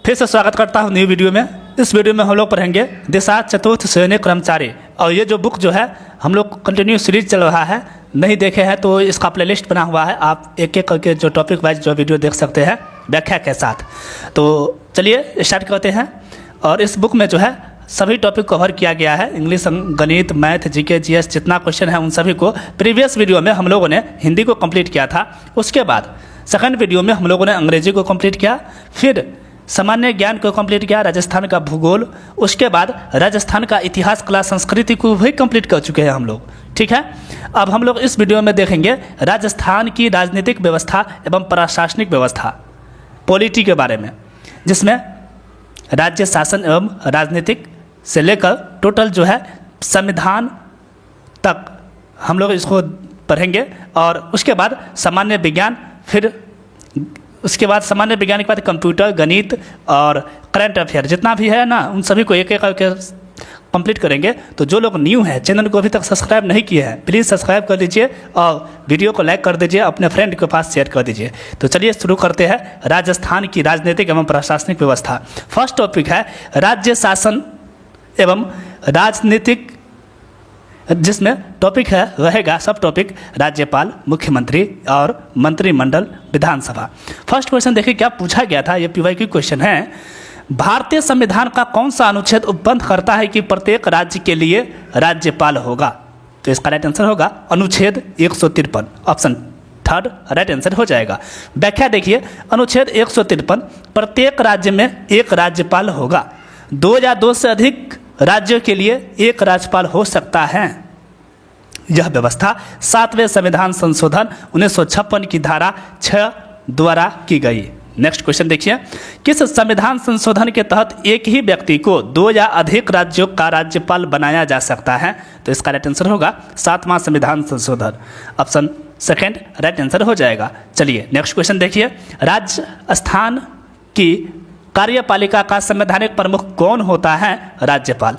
फिर से स्वागत करता हूँ न्यू वीडियो में। इस वीडियो में हम लोग पढ़ेंगे दिशा चतुर्थ श्रेणी कर्मचारी, और ये जो बुक जो है हम लोग कंटिन्यू सीरीज चल रहा है, नहीं देखे हैं तो इसका प्लेलिस्ट बना हुआ है, आप एक एक करके जो टॉपिक वाइज जो वीडियो देख सकते हैं व्याख्या के साथ। तो चलिए स्टार्ट करते हैं। और इस बुक में जो है सभी टॉपिक कवर किया गया है, इंग्लिश, गणित, मैथ, जीके, जीएस, जितना क्वेश्चन है उन सभी को प्रीवियस वीडियो में हम लोगों ने हिंदी को कंप्लीट किया था। उसके बाद सेकंड वीडियो में हम लोगों ने अंग्रेजी को कंप्लीट किया, फिर सामान्य ज्ञान को कंप्लीट किया, राजस्थान का भूगोल, उसके बाद राजस्थान का इतिहास, कला, संस्कृति को भी कंप्लीट कर चुके हैं हम लोग। ठीक है, अब हम लोग इस वीडियो में देखेंगे राजस्थान की राजनीतिक व्यवस्था एवं प्रशासनिक व्यवस्था, पॉलिटी के बारे में, जिसमें राज्य शासन एवं राजनीतिक से लेकर टोटल जो है संविधान तक हम लोग इसको पढ़ेंगे। और उसके बाद सामान्य विज्ञान, फिर उसके बाद सामान्य विज्ञान के बाद कंप्यूटर, गणित और करंट अफेयर जितना भी है ना, उन सभी को एक एक करके कंप्लीट करेंगे। तो जो लोग न्यू हैं, चैनल को अभी तक सब्सक्राइब नहीं किए हैं, प्लीज़ सब्सक्राइब कर दीजिए और वीडियो को लाइक कर दीजिए, अपने फ्रेंड के पास शेयर कर दीजिए। तो चलिए शुरू करते हैं राजस्थान की राजनीतिक एवं प्रशासनिक व्यवस्था। फर्स्ट टॉपिक है राज्य शासन एवं राजनीतिक, जिसमें टॉपिक है रहेगा सब टॉपिक राज्यपाल, मुख्यमंत्री और मंत्रिमंडल, विधानसभा। फर्स्ट क्वेश्चन देखिए क्या पूछा गया था, ये पीवाईक्यू क्वेश्चन है। भारतीय संविधान का कौन सा अनुच्छेद उपबंध करता है कि प्रत्येक राज्य के लिए राज्यपाल होगा? तो इसका राइट आंसर होगा अनुच्छेद 153, ऑप्शन थर्ड राइट आंसर हो जाएगा। व्याख्या देखिए, अनुच्छेद 153 प्रत्येक राज्य में एक राज्यपाल होगा, 2 या 2 से अधिक राज्यों के लिए एक राज्यपाल हो सकता है। यह व्यवस्था 7वें संविधान संशोधन 1956 की धारा 6 द्वारा की गई। नेक्स्ट क्वेश्चन देखिए, किस संविधान संशोधन के तहत एक ही व्यक्ति को 2 या अधिक राज्यों का राज्यपाल बनाया जा सकता है? तो इसका राइट आंसर होगा 7वां संविधान संशोधन, ऑप्शन सेकेंड राइट आंसर हो जाएगा। चलिए नेक्स्ट क्वेश्चन देखिए, राजस्थान की कार्यपालिका का संवैधानिक प्रमुख कौन होता है? राज्यपाल।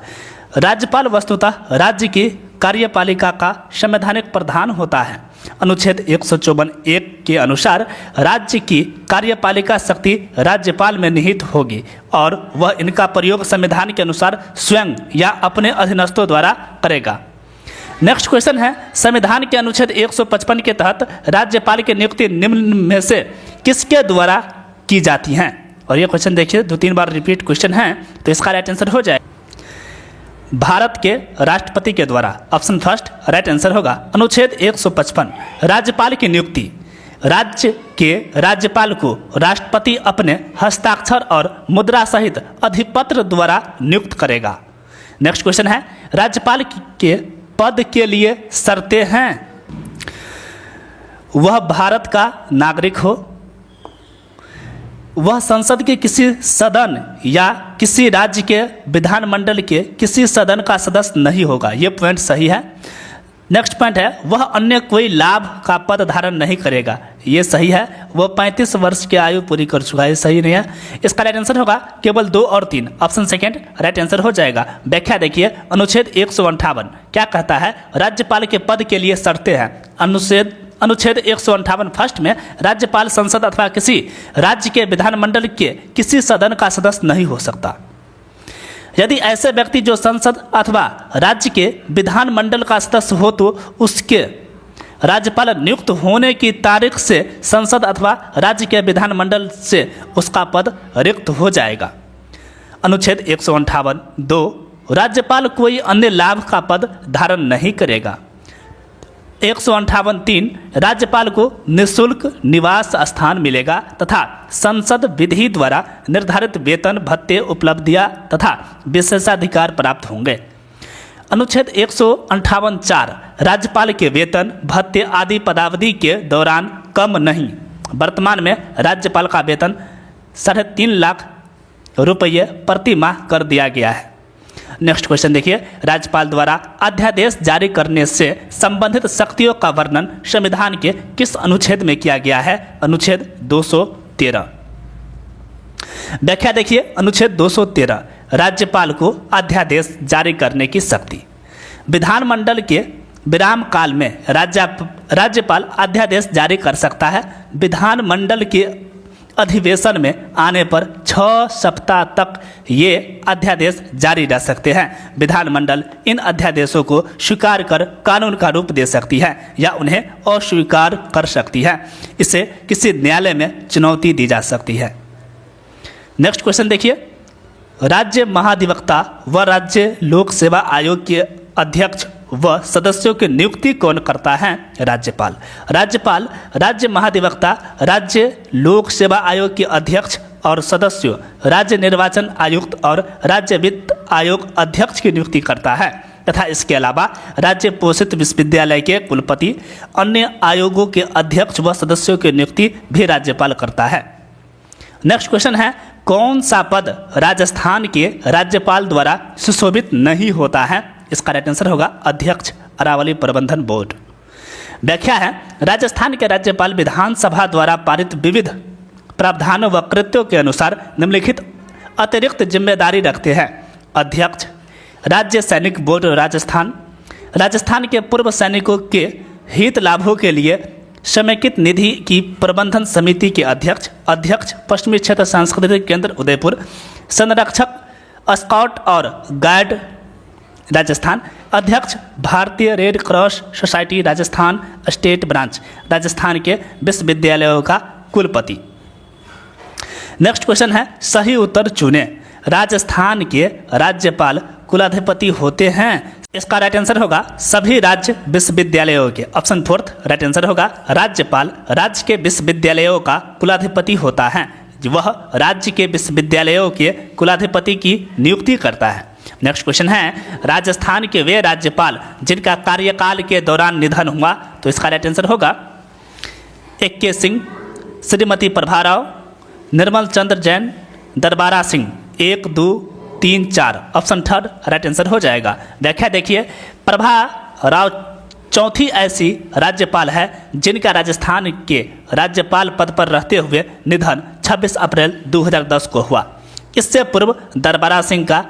राज्यपाल वस्तुतः राज्य की कार्यपालिका का संवैधानिक प्रधान होता है। अनुच्छेद 154(1) के अनुसार राज्य की कार्यपालिका शक्ति राज्यपाल में निहित होगी और वह इनका प्रयोग संविधान के अनुसार स्वयं या अपने अधीनस्थों द्वारा करेगा। नेक्स्ट क्वेश्चन है, संविधान के अनुच्छेद 155 के तहत राज्यपाल की नियुक्ति निम्न में से किसके द्वारा की जाती हैं? और ये क्वेश्चन देखिए 2-3 बार रिपीट क्वेश्चन है, तो इसका राइट आंसर हो जाए भारत के राष्ट्रपति के द्वारा, ऑप्शन फर्स्ट राइट आंसर होगा। अनुच्छेद 155 राज्यपाल की नियुक्ति, राज्य के राज्यपाल को राष्ट्रपति अपने हस्ताक्षर और मुद्रा सहित अधिपत्र द्वारा नियुक्त करेगा। नेक्स्ट क्वेश्चन है, राज्यपाल के पद के लिए शर्तें हैं। वह भारत का नागरिक हो, वह संसद के किसी सदन या किसी राज्य के विधानमंडल के किसी सदन का सदस्य नहीं होगा, ये पॉइंट सही है। नेक्स्ट पॉइंट है, वह अन्य कोई लाभ का पद धारण नहीं करेगा, ये सही है। वह 35 वर्ष की आयु पूरी कर चुका है, ये सही नहीं है। इसका राइट आंसर होगा केवल 2 और 3, ऑप्शन सेकेंड राइट आंसर हो जाएगा। व्याख्या देखिए, अनुच्छेद 158 क्या कहता है? राज्यपाल के पद के लिए शर्तें हैं। अनुच्छेद 158 फर्स्ट में राज्यपाल संसद अथवा किसी राज्य के विधानमंडल के किसी सदन का सदस्य नहीं हो सकता। यदि ऐसे व्यक्ति जो संसद अथवा राज्य के विधानमंडल का सदस्य हो तो उसके राज्यपाल नियुक्त होने की तारीख से संसद अथवा राज्य के विधानमंडल से उसका पद रिक्त हो जाएगा। अनुच्छेद 158(2) राज्यपाल कोई अन्य लाभ का पद धारण नहीं करेगा। 158(3) राज्यपाल को निःशुल्क निवास स्थान मिलेगा तथा संसद विधि द्वारा निर्धारित वेतन, भत्ते, उपलब्धियां तथा विशेषाधिकार प्राप्त होंगे। अनुच्छेद 158(4) राज्यपाल के वेतन, भत्ते आदि पदावधि के दौरान कम नहीं। वर्तमान में राज्यपाल का वेतन 3.5 लाख रुपये प्रति माह कर दिया गया है। नेक्स्ट क्वेश्चन देखिए, राज्यपाल द्वारा अध्यादेश जारी करने से संबंधित शक्तियों का वर्णन संविधान के किस अनुच्छेद में किया गया है? अनुच्छेद 213। व्याख्या देखिए, अनुच्छेद 213 राज्यपाल को अध्यादेश जारी करने की शक्ति। विधानमंडल के विराम काल में राज्यपाल अध्यादेश जारी कर सकता है। विधानमंडल के अधिवेशन में आने पर 6 सप्ताह तक ये अध्यादेश जारी रह सकते हैं। विधानमंडल इन अध्यादेशों को स्वीकार कर कानून का रूप दे सकती है या उन्हें अस्वीकार कर सकती है। इसे किसी न्यायालय में चुनौती दी जा सकती है। नेक्स्ट क्वेश्चन देखिए, राज्य महाधिवक्ता व राज्य लोक सेवा आयोग के अध्यक्ष व सदस्यों की नियुक्ति कौन करता है? राज्यपाल। राज्यपाल राज्य महाधिवक्ता, राज्य लोक सेवा आयोग के अध्यक्ष और सदस्यों, राज्य निर्वाचन आयुक्त और राज्य वित्त आयोग अध्यक्ष की नियुक्ति करता है तथा इसके अलावा राज्य पोषित विश्वविद्यालय के कुलपति, अन्य आयोगों के अध्यक्ष व सदस्यों की नियुक्ति भी राज्यपाल करता है। नेक्स्ट क्वेश्चन है, कौन सा पद राजस्थान के राज्यपाल द्वारा सुशोभित नहीं होता है? इसका राइट आंसर होगा अध्यक्ष, अरावली प्रबंधन बोर्ड। व्याख्या है, राजस्थान के राज्यपाल विधानसभा द्वारा पारित विविध प्रावधानों व कृत्यों के अनुसार निम्नलिखित अतिरिक्त जिम्मेदारी रखते हैं। अध्यक्ष, राज्य सैनिक बोर्ड राजस्थान, राजस्थान के पूर्व सैनिकों के हित लाभों के लिए समेकित निधि की प्रबंधन समिति के अध्यक्ष। अध्यक्ष, पश्चिमी क्षेत्र सांस्कृतिक केंद्र उदयपुर, संरक्षक स्काउट और गाइड राजस्थान। अध्यक्ष, भारतीय red cross society Rajasthan state branch, Rajasthan के विश्वविद्यालयों का कुलपति। नेक्स्ट क्वेश्चन है, सही उत्तर चुने। राजस्थान के राज्यपाल कुलाधिपति होते हैं। इसका राइट आंसर होगा सभी राज्य विश्वविद्यालयों के। ऑप्शन 4 राइट आंसर होगा राज्यपाल राज्य के विश्वविद्यालयों का कुलाधिपति होता है। वह राज्य के विश्वविद्यालयों के कुलाधिपति की नियुक्ति करता है। नेक्स्ट क्वेश्चन है, राजस्थान के वे राज्यपाल जिनका कार्यकाल के दौरान निधन हुआ, तो इसका राइट आंसर होगा A.K. सिंह, श्रीमती प्रभा राव, निर्मल चंद्र जैन, दरबारा सिंह। 1, 2, 3, 4 ऑप्शन 3 राइट आंसर हो जाएगा। व्याख्या देखिए, प्रभा राव चौथी ऐसी राज्यपाल है जिनका राजस्थान के राज्यपाल पद पर रहते हुए निधन 26 अप्रैल 2010 को हुआ। इससे पूर्व दरबारा सिंह का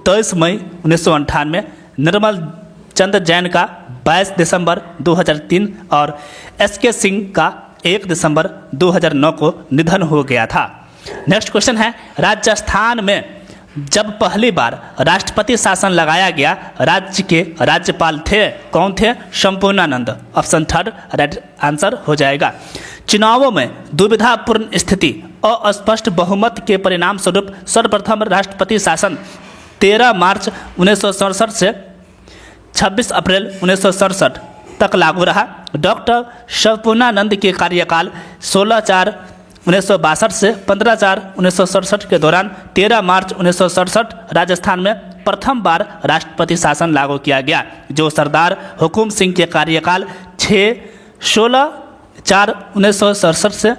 23 मई 1998, निर्मल चंद्र जैन का 22 दिसंबर 2003 और S.K. सिंह का 1 दिसंबर 2009 को निधन हो गया था। नेक्स्ट क्वेश्चन है, राजस्थान में जब पहली बार राष्ट्रपति शासन लगाया गया, राज्य के राज्यपाल थे कौन थे? संपूर्णानंद। ऑप्शन 3 राइट आंसर हो जाएगा। चुनावों में दुविधापूर्ण स्थिति, अस्पष्ट बहुमत के परिणाम स्वरूप सर्वप्रथम राष्ट्रपति शासन 13 मार्च 1967 से 26 अप्रैल 1967 तक लागू रहा। डॉक्टर संपूर्णानंद के कार्यकाल 16/4/1962 से 15/4/1967 के दौरान 13 मार्च 1967 राजस्थान में प्रथम बार राष्ट्रपति शासन लागू किया गया, जो सरदार हुकुम सिंह के कार्यकाल 16/4/1967 से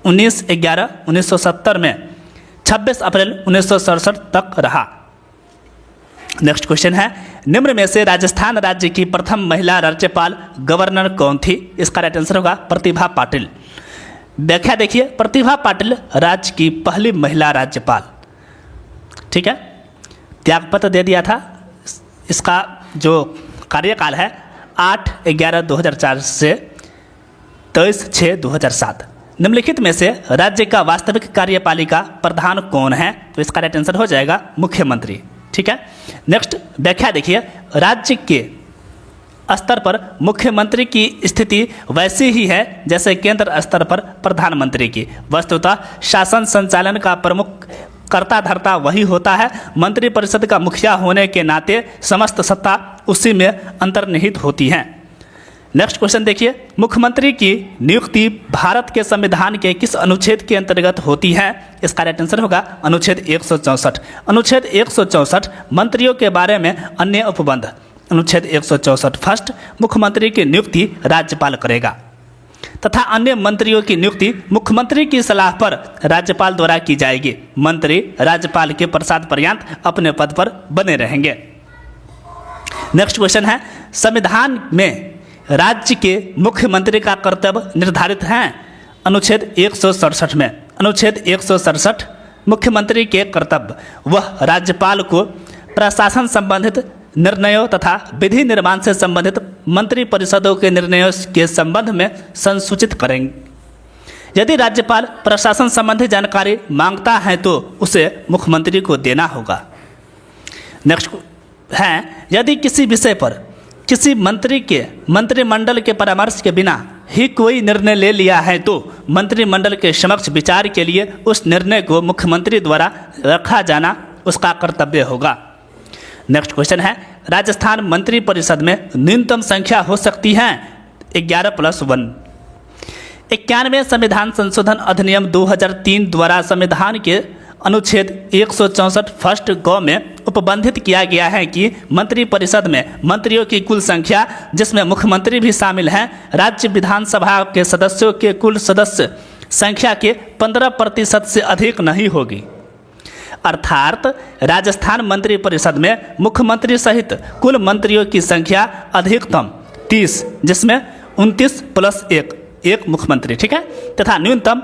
19/11/1970 में 26 अप्रैल 1967 तक रहा। नेक्स्ट क्वेश्चन है, निम्न में से राजस्थान राज्य की प्रथम महिला राज्यपाल गवर्नर कौन थी? इसका राइट आंसर होगा प्रतिभा पाटिल। व्याख्या देखिए, प्रतिभा पाटिल राज्य की पहली महिला राज्यपाल। ठीक है, त्यागपत्र दे दिया था। इसका जो कार्यकाल है 8/11/2004 से 23/6/2007। निम्नलिखित में से राज्य का वास्तविक कार्यपालिका प्रधान कौन है? तो इसका राइट आंसर हो जाएगा मुख्यमंत्री। ठीक है, नेक्स्ट व्याख्या देखिए, राज्य के स्तर पर मुख्यमंत्री की स्थिति वैसी ही है जैसे केंद्र स्तर पर प्रधानमंत्री की। वस्तुतः शासन संचालन का प्रमुख कर्ता धर्ता वही होता है। मंत्रिपरिषद का मुखिया होने के नाते समस्त सत्ता उसी में अंतर्निहित होती है। नेक्स्ट क्वेश्चन देखिए, मुख्यमंत्री की नियुक्ति भारत के संविधान के किस अनुच्छेद के अंतर्गत होती है? इसका राइट आंसर होगा अनुच्छेद 164। अनुच्छेद 164 मंत्रियों के बारे में अन्य उपबंध। अनुच्छेद 164 फर्स्ट, मुख्यमंत्री की नियुक्ति राज्यपाल करेगा तथा अन्य मंत्रियों की नियुक्ति मुख्यमंत्री की सलाह पर राज्यपाल द्वारा की जाएगी। मंत्री राज्यपाल के प्रसाद पर्यंत अपने पद पर बने रहेंगे। नेक्स्ट क्वेश्चन है, संविधान में राज्य के मुख्यमंत्री का कर्तव्य निर्धारित है। अनुच्छेद 167 में अनुच्छेद 167 मुख्यमंत्री के कर्तव्य, वह राज्यपाल को प्रशासन संबंधित निर्णयों तथा विधि निर्माण से संबंधित मंत्रिपरिषदों के निर्णयों के संबंध में संसूचित करेंगे। यदि राज्यपाल प्रशासन संबंधी जानकारी मांगता है तो उसे मुख्यमंत्री को देना होगा। नेक्स्ट है, यदि किसी विषय पर किसी मंत्री के मंत्रिमंडल के परामर्श के बिना ही कोई निर्णय ले लिया है तो मंत्रिमंडल के समक्ष विचार के लिए उस निर्णय को मुख्यमंत्री द्वारा रखा जाना उसका कर्तव्य होगा। नेक्स्ट क्वेश्चन है, राजस्थान मंत्री परिषद में न्यूनतम संख्या हो सकती है 11+1। 91वें संविधान संशोधन अधिनियम 2003 द्वारा संविधान के अनुच्छेद 164 फर्स्ट ग में उपबंधित किया गया है कि मंत्री परिषद में मंत्रियों की कुल संख्या, जिसमें मुख्यमंत्री भी शामिल हैं, राज्य विधानसभा के सदस्यों के कुल सदस्य संख्या के 15% से अधिक नहीं होगी। अर्थात राजस्थान मंत्री परिषद में मुख्यमंत्री सहित कुल मंत्रियों की संख्या अधिकतम 30, जिसमें 29+1 एक मुख्यमंत्री, ठीक है, तथा न्यूनतम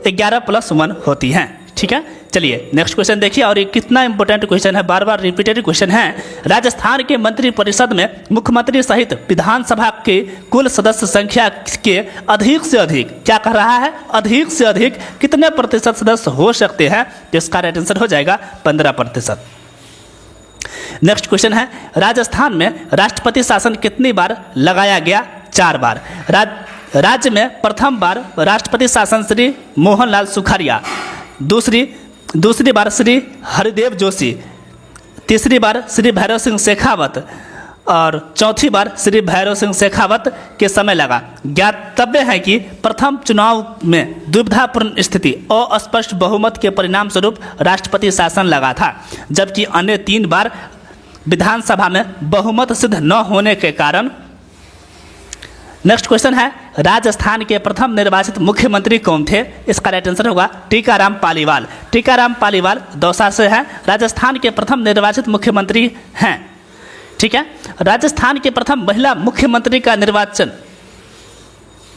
11+1 होती हैं। ठीक है, चलिए नेक्स्ट क्वेश्चन देखिए, और ये कितना इंपॉर्टेंट क्वेश्चन है, बार बार रिपीटेड क्वेश्चन है। राजस्थान के मंत्री परिषद में मुख्यमंत्री सहित विधानसभा के कुल सदस्य संख्या के अधिक से अधिक, क्या कह रहा है, अधिक से अधिक कितने प्रतिशत सदस्य हो सकते हैं, तो इसका राइट आंसर हो जाएगा 15%। नेक्स्ट क्वेश्चन है, राजस्थान में राष्ट्रपति शासन कितनी बार लगाया गया? 4 बार। राज्य में प्रथम बार राष्ट्रपति शासन श्री मोहनलाल सुखाड़िया, दूसरी बार श्री हरिदेव जोशी, तीसरी बार श्री भैरव सिंह शेखावत और चौथी बार श्री भैरव सिंह शेखावत के समय लगा। ज्ञातव्य है कि प्रथम चुनाव में दुविधापूर्ण स्थिति और अस्पष्ट बहुमत के परिणाम स्वरूप राष्ट्रपति शासन लगा था, जबकि अन्य 3 बार विधानसभा में बहुमत सिद्ध न होने के कारण। नेक्स्ट क्वेश्चन है, राजस्थान के प्रथम निर्वाचित मुख्यमंत्री कौन थे? इसका राइट आंसर होगा टीकाराम पालीवाल। टीकाराम पालीवाल दौसा से हैं, राजस्थान के प्रथम निर्वाचित मुख्यमंत्री हैं। ठीक है, राजस्थान के प्रथम महिला मुख्यमंत्री का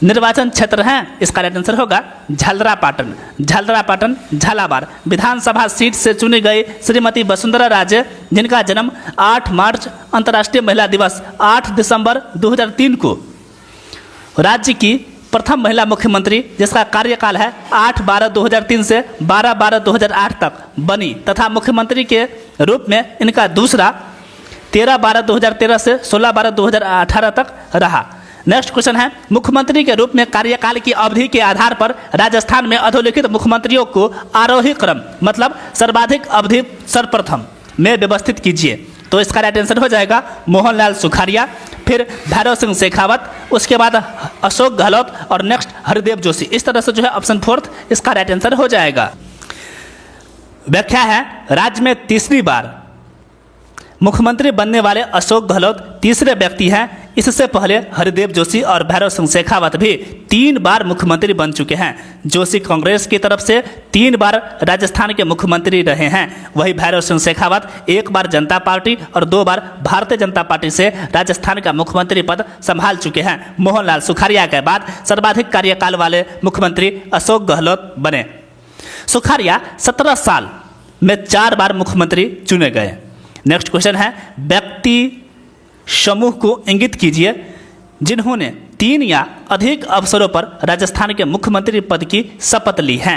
निर्वाचन क्षेत्र है, इसका राइट आंसर होगा झालरापाटन। झालरापाटन झालावाड़ विधानसभा सीट से चुनी गई श्रीमती वसुंधरा राजे, जिनका जन्म 8 मार्च अंतर्राष्ट्रीय महिला दिवस 8 दिसंबर 2003 को, राज्य की प्रथम महिला मुख्यमंत्री जिसका कार्यकाल है 8/12/2003 से 12/12/2008 तक बनी, तथा मुख्यमंत्री के रूप में इनका दूसरा 13/12/2013 से 16/12/2018 तक रहा। नेक्स्ट क्वेश्चन है, मुख्यमंत्री के रूप में कार्यकाल की अवधि के आधार पर राजस्थान में अधोलिखित मुख्यमंत्रियों को आरोही क्रम, मतलब सर्वाधिक अवधि सर्वप्रथम में व्यवस्थित कीजिए। तो इसका राइट आंसर हो जाएगा मोहनलाल सुखाड़िया, फिर भैरव सिंह शेखावत, उसके बाद अशोक गहलोत और नेक्स्ट हरिदेव जोशी। इस तरह से जो है ऑप्शन 4 इसका राइट आंसर हो जाएगा। व्याख्या है, राज्य में तीसरी बार मुख्यमंत्री बनने वाले अशोक गहलोत तीसरे व्यक्ति हैं। इससे पहले हरिदेव जोशी और भैरव सिंह शेखावत भी 3 बार मुख्यमंत्री बन चुके हैं। जोशी कांग्रेस की तरफ से 3 बार राजस्थान के मुख्यमंत्री रहे हैं, वही भैरव सिंह शेखावत 1 बार जनता पार्टी और 2 बार भारतीय जनता पार्टी से राजस्थान का मुख्यमंत्री पद संभाल चुके हैं। मोहनलाल सुखाड़िया के बाद सर्वाधिक कार्यकाल वाले मुख्यमंत्री अशोक गहलोत बने। सुखाड़िया 17 साल में 4 बार मुख्यमंत्री चुने गए। नेक्स्ट क्वेश्चन है, व्यक्ति समूह को इंगित कीजिए जिन्होंने 3 या अधिक अवसरों पर राजस्थान के मुख्यमंत्री पद की शपथ ली है।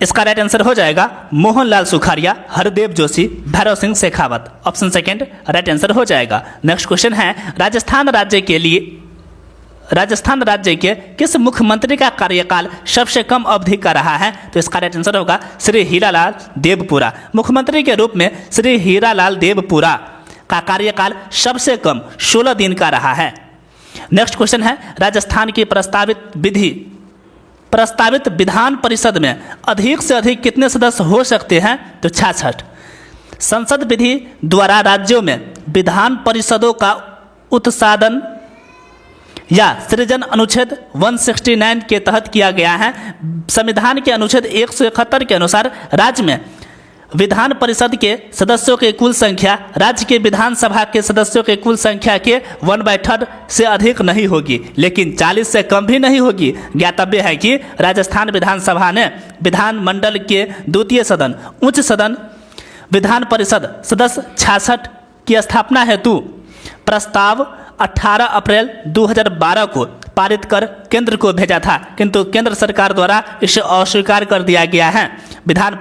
इसका राइट आंसर हो जाएगा Mohanlal Sukhadia, Hardev Joshi, Bhairav Singh Shekhawat. Option second right answer हो जाएगा। नेक्स्ट क्वेश्चन है, राजस्थान राज्य के किस मुख्यमंत्री का कार्यकाल सबसे कम अवधि का रहा है? तो इसका राइट आंसर होगा श्री हीरालाल देवपुरा। मुख्यमंत्री के रूप में श्री हीरालाल देवपुरा का कार्यकाल सबसे कम 16 दिन का रहा है। नेक्स्ट क्वेश्चन है, राजस्थान की प्रस्तावित विधान परिषद में अधिक से अधिक कितने सदस्य हो सकते हैं? तो 66। संसद विधि द्वारा राज्यों में विधान परिषदों का उत्सादन या सृजन अनुच्छेद 169 के तहत किया गया है। संविधान के अनुच्छेद 171 के अनुसार राज्य में विधान परिषद के सदस्यों की कुल संख्या राज्य के विधानसभा के सदस्यों की कुल संख्या के 1/3 से अधिक नहीं होगी, लेकिन 40 से कम भी नहीं होगी। ज्ञातव्य है कि राजस्थान विधानसभा ने विधानमंडल के द्वितीय सदन उच्च सदन विधान परिषद सदस्य 66 की स्थापना हेतु प्रस्ताव 18 अप्रैल 2012 को पारित कर केंद्र को भेजा था, किंतु केंद्र सरकार द्वारा इसे अस्वीकार कर दिया गया है। विधान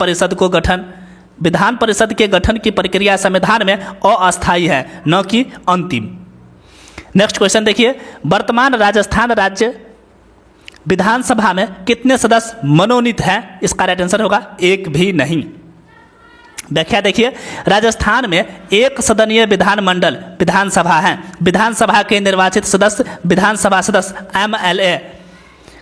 परिषद के गठन की प्रक्रिया संविधान में अस्थायी है, न कि अंतिम। नेक्स्ट क्वेश्चन देखिए, वर्तमान राजस्थान राज्य विधानसभा में कितने सदस्य मनोनीत हैं? इसका राइट आंसर होगा एक भी नहीं। व्याख्या देखिए, राजस्थान में एक सदनीय विधानसभा है। विधानसभा के निर्वाचित सदस्य विधानसभा सदस्य MLA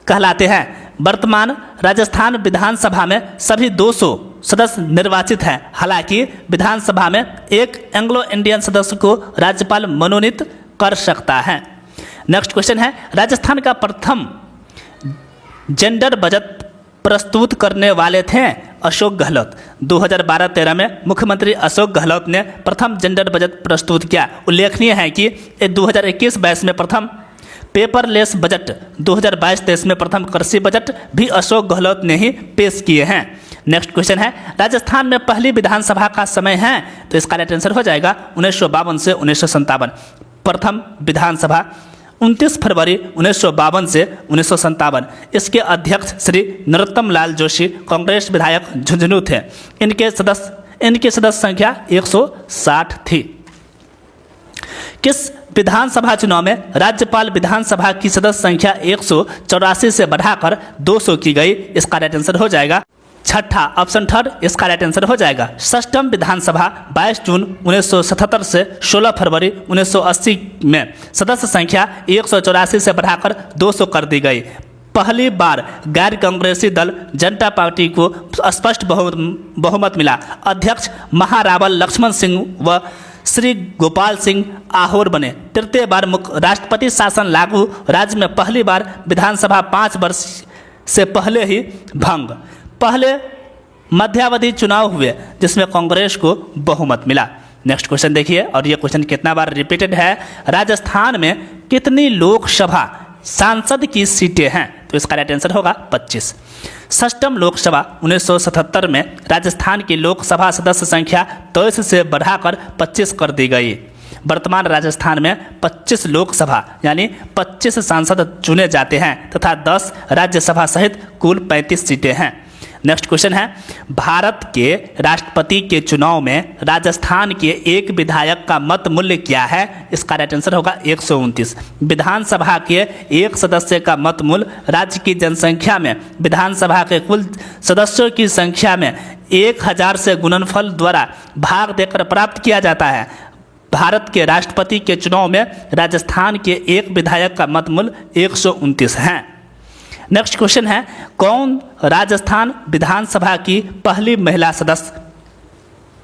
कहलाते हैं। वर्तमान राजस्थान विधानसभा में सभी 200 सदस्य निर्वाचित हैं। हालांकि विधानसभा में एक एंग्लो इंडियन सदस्य को राज्यपाल मनोनीत कर सकता है। नेक्स्ट क्वेश्चन है, राजस्थान का प्रथम जेंडर बजट प्रस्तुत करने वाले थे अशोक गहलोत। 2012-13 में मुख्यमंत्री अशोक गहलोत ने प्रथम जेंडर बजट प्रस्तुत किया। उल्लेखनीय है कि 2021-22 में प्रथम पेपरलेस बजट, 2022-23 में प्रथम कृषि बजट भी अशोक गहलोत ने ही पेश किए हैं। नेक्स्ट क्वेश्चन है, राजस्थान में पहली विधानसभा का समय है? तो इसका राइट आंसर हो जाएगा 1952 से 1957। प्रथम विधानसभा 29 फरवरी 1952 से 1957। इसके अध्यक्ष श्री नरोत्तम लाल जोशी कांग्रेस विधायक झुंझुनू थे। इनकी सदस्य संख्या 160 थी। किस विधानसभा चुनाव में राज्यपाल विधानसभा की सदस्य संख्या 184 से बढ़ाकर 200 की गई? इसका राइट आंसर हो जाएगा छठा, ऑप्शन थर्ड इसका राइट आंसर हो जाएगा। षष्ठम विधानसभा 22 जून 1977 से 16 फरवरी 1980 में सदस्य संख्या 184 से बढ़ाकर 200 कर दी गई। पहली बार गैर कांग्रेसी दल जनता पार्टी को स्पष्ट बहुमत मिला। अध्यक्ष महारावल लक्ष्मण सिंह व श्री गोपाल सिंह आहोर बने। तृतीय बार राष्ट्रपति शासन लागू। राज्य में पहली बार विधानसभा 5 वर्ष से पहले ही भंग। पहले मध्यावधि चुनाव हुए जिसमें कांग्रेस को बहुमत मिला। नेक्स्ट क्वेश्चन देखिए, और ये क्वेश्चन कितना बार रिपीटेड है। राजस्थान में कितनी लोकसभा सांसद की सीटें हैं? तो इसका राइट आंसर होगा 25। षष्ठम लोकसभा 1977 में राजस्थान की लोकसभा सदस्य संख्या 23 से बढ़ाकर 25 कर दी गई। वर्तमान राजस्थान में 25 लोकसभा यानी 25 सांसद चुने जाते हैं तथा 10 राज्यसभा सहित कुल 35 सीटें हैं। नेक्स्ट क्वेश्चन है, भारत के राष्ट्रपति के चुनाव में राजस्थान के एक विधायक का मत मूल्य क्या है? इसका राइट आंसर होगा 129। विधानसभा के एक सदस्य का मत मूल्य राज्य की जनसंख्या में विधानसभा के कुल सदस्यों की संख्या में 1000 से गुणनफल द्वारा भाग देकर प्राप्त किया जाता है। भारत के राष्ट्रपति के चुनाव में राजस्थान के एक विधायक का मत मूल्य 129 है। नेक्स्ट क्वेश्चन है, कौन राजस्थान विधानसभा की पहली महिला सदस्य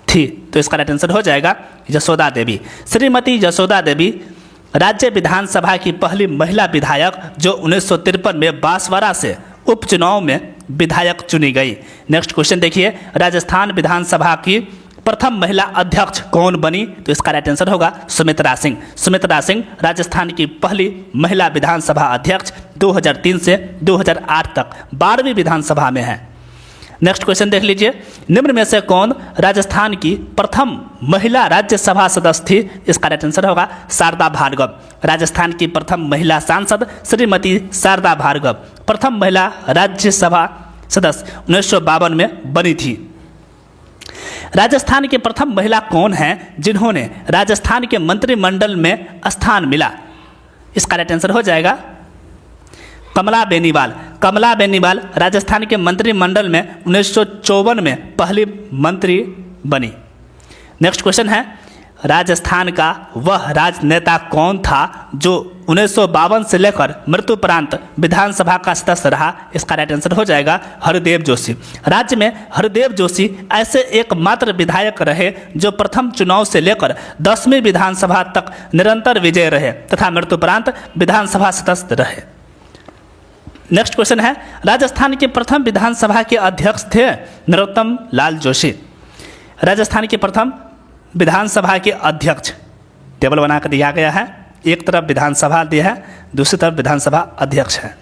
थी? तो इसका राइट आंसर हो जाएगा यशोदा देवी। श्रीमती यशोदा देवी राज्य विधानसभा की पहली महिला विधायक जो 1953 में बांसवाड़ा से उपचुनाव में विधायक चुनी गई। नेक्स्ट क्वेश्चन देखिए, राजस्थान विधानसभा की प्रथम महिला अध्यक्ष कौन बनी? तो इसका राइट आंसर होगा सुमित्रा सिंह। सुमित्रा सिंह राजस्थान की पहली महिला विधानसभा अध्यक्ष 2003 से 2008 तक 12वीं विधानसभा में है। नेक्स्ट क्वेश्चन देख लीजिए, निम्न में से कौन राजस्थान की प्रथम महिला राज्यसभा सदस्य थी? इसका राइट आंसर होगा शारदा भार्गव। राजस्थान की प्रथम महिला सांसद श्रीमती शारदा भार्गव प्रथम महिला राज्यसभा सदस्य 1952 में बनी थी। राजस्थान के प्रथम महिला कौन हैं जिन्होंने राजस्थान के मंत्रिमंडल में स्थान मिला? इसका राइट आंसर हो जाएगा कमला बेनीवाल। कमला बेनीवाल राजस्थान के मंत्रिमंडल में 1954 में पहली मंत्री बनी। नेक्स्ट क्वेश्चन है, राजस्थान का वह राजनेता कौन था जो 1952 से लेकर मृत्युपरांत विधानसभा का सदस्य रहा? इसका राइट आंसर हो जाएगा हरदेव जोशी। राज्य में हरदेव जोशी ऐसे एकमात्र विधायक रहे जो प्रथम चुनाव से लेकर 10वीं विधानसभा तक निरंतर विजय रहे तथा मृत्युपरांत विधानसभा सदस्य रहे। नेक्स्ट क्वेश्चन है, राजस्थान के प्रथम विधानसभा के अध्यक्ष थे नरोत्तम लाल जोशी। राजस्थान के प्रथम विधानसभा के अध्यक्ष टेबल बनाकर दिया गया है। एक तरफ विधानसभा दिया है, दूसरी तरफ विधानसभा अध्यक्ष है।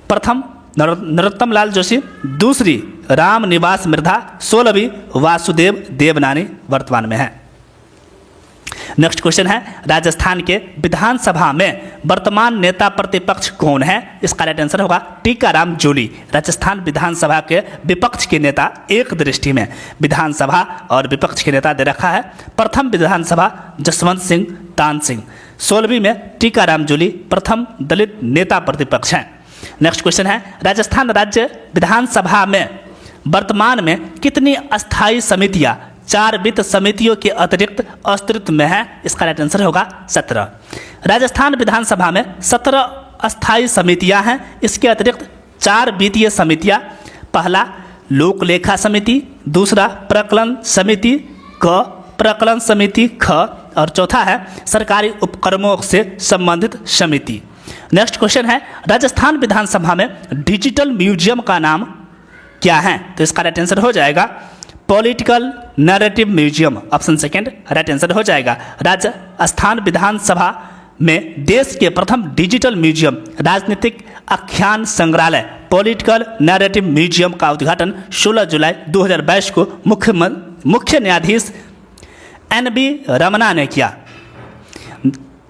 प्रथम नरोत्तम लाल जोशी, दूसरी राम निवास मिर्धा, 16वीं वासुदेव देवनानी वर्तमान में है। नेक्स्ट क्वेश्चन है, राजस्थान के विधानसभा में वर्तमान नेता प्रतिपक्ष कौन है? इसका राइट आंसर होगा टीकाराम जूली। राजस्थान विधानसभा के विपक्ष के नेता एक दृष्टि में विधानसभा और विपक्ष के नेता दे रखा है। प्रथम विधानसभा जसवंत सिंह तान सिंह, 16वीं में टीकाराम जूली प्रथम दलित नेता प्रतिपक्ष हैं। नेक्स्ट क्वेश्चन है, राजस्थान राज्य विधानसभा में वर्तमान में कितनी अस्थायी समितियां 4 वित्त समितियों के अतिरिक्त अस्तित्व में है? इसका राइट आंसर होगा 17। राजस्थान विधानसभा में 17 अस्थायी समितियां हैं। इसके अतिरिक्त 4 वित्तीय समितियां, पहला लोक लेखा समिति, दूसरा प्रकलन समिति क, प्रकलन समिति ख, और चौथा है सरकारी उपक्रमों से संबंधित समिति। नेक्स्ट क्वेश्चन है, राजस्थान विधानसभा में डिजिटल म्यूजियम का नाम क्या है? तो इसका राइट आंसर हो जाएगा political narrative museum, option second right answer हो जाएगा। राजस्थान विधानसभा में देश के प्रथम डिजिटल म्यूजियम राजनीतिक आख्यान संग्रहालय पॉलिटिकल नैरेटिव म्यूजियम का उद्घाटन 16 जुलाई 2022 को मुख्य न्यायाधीश NB रमना ने किया।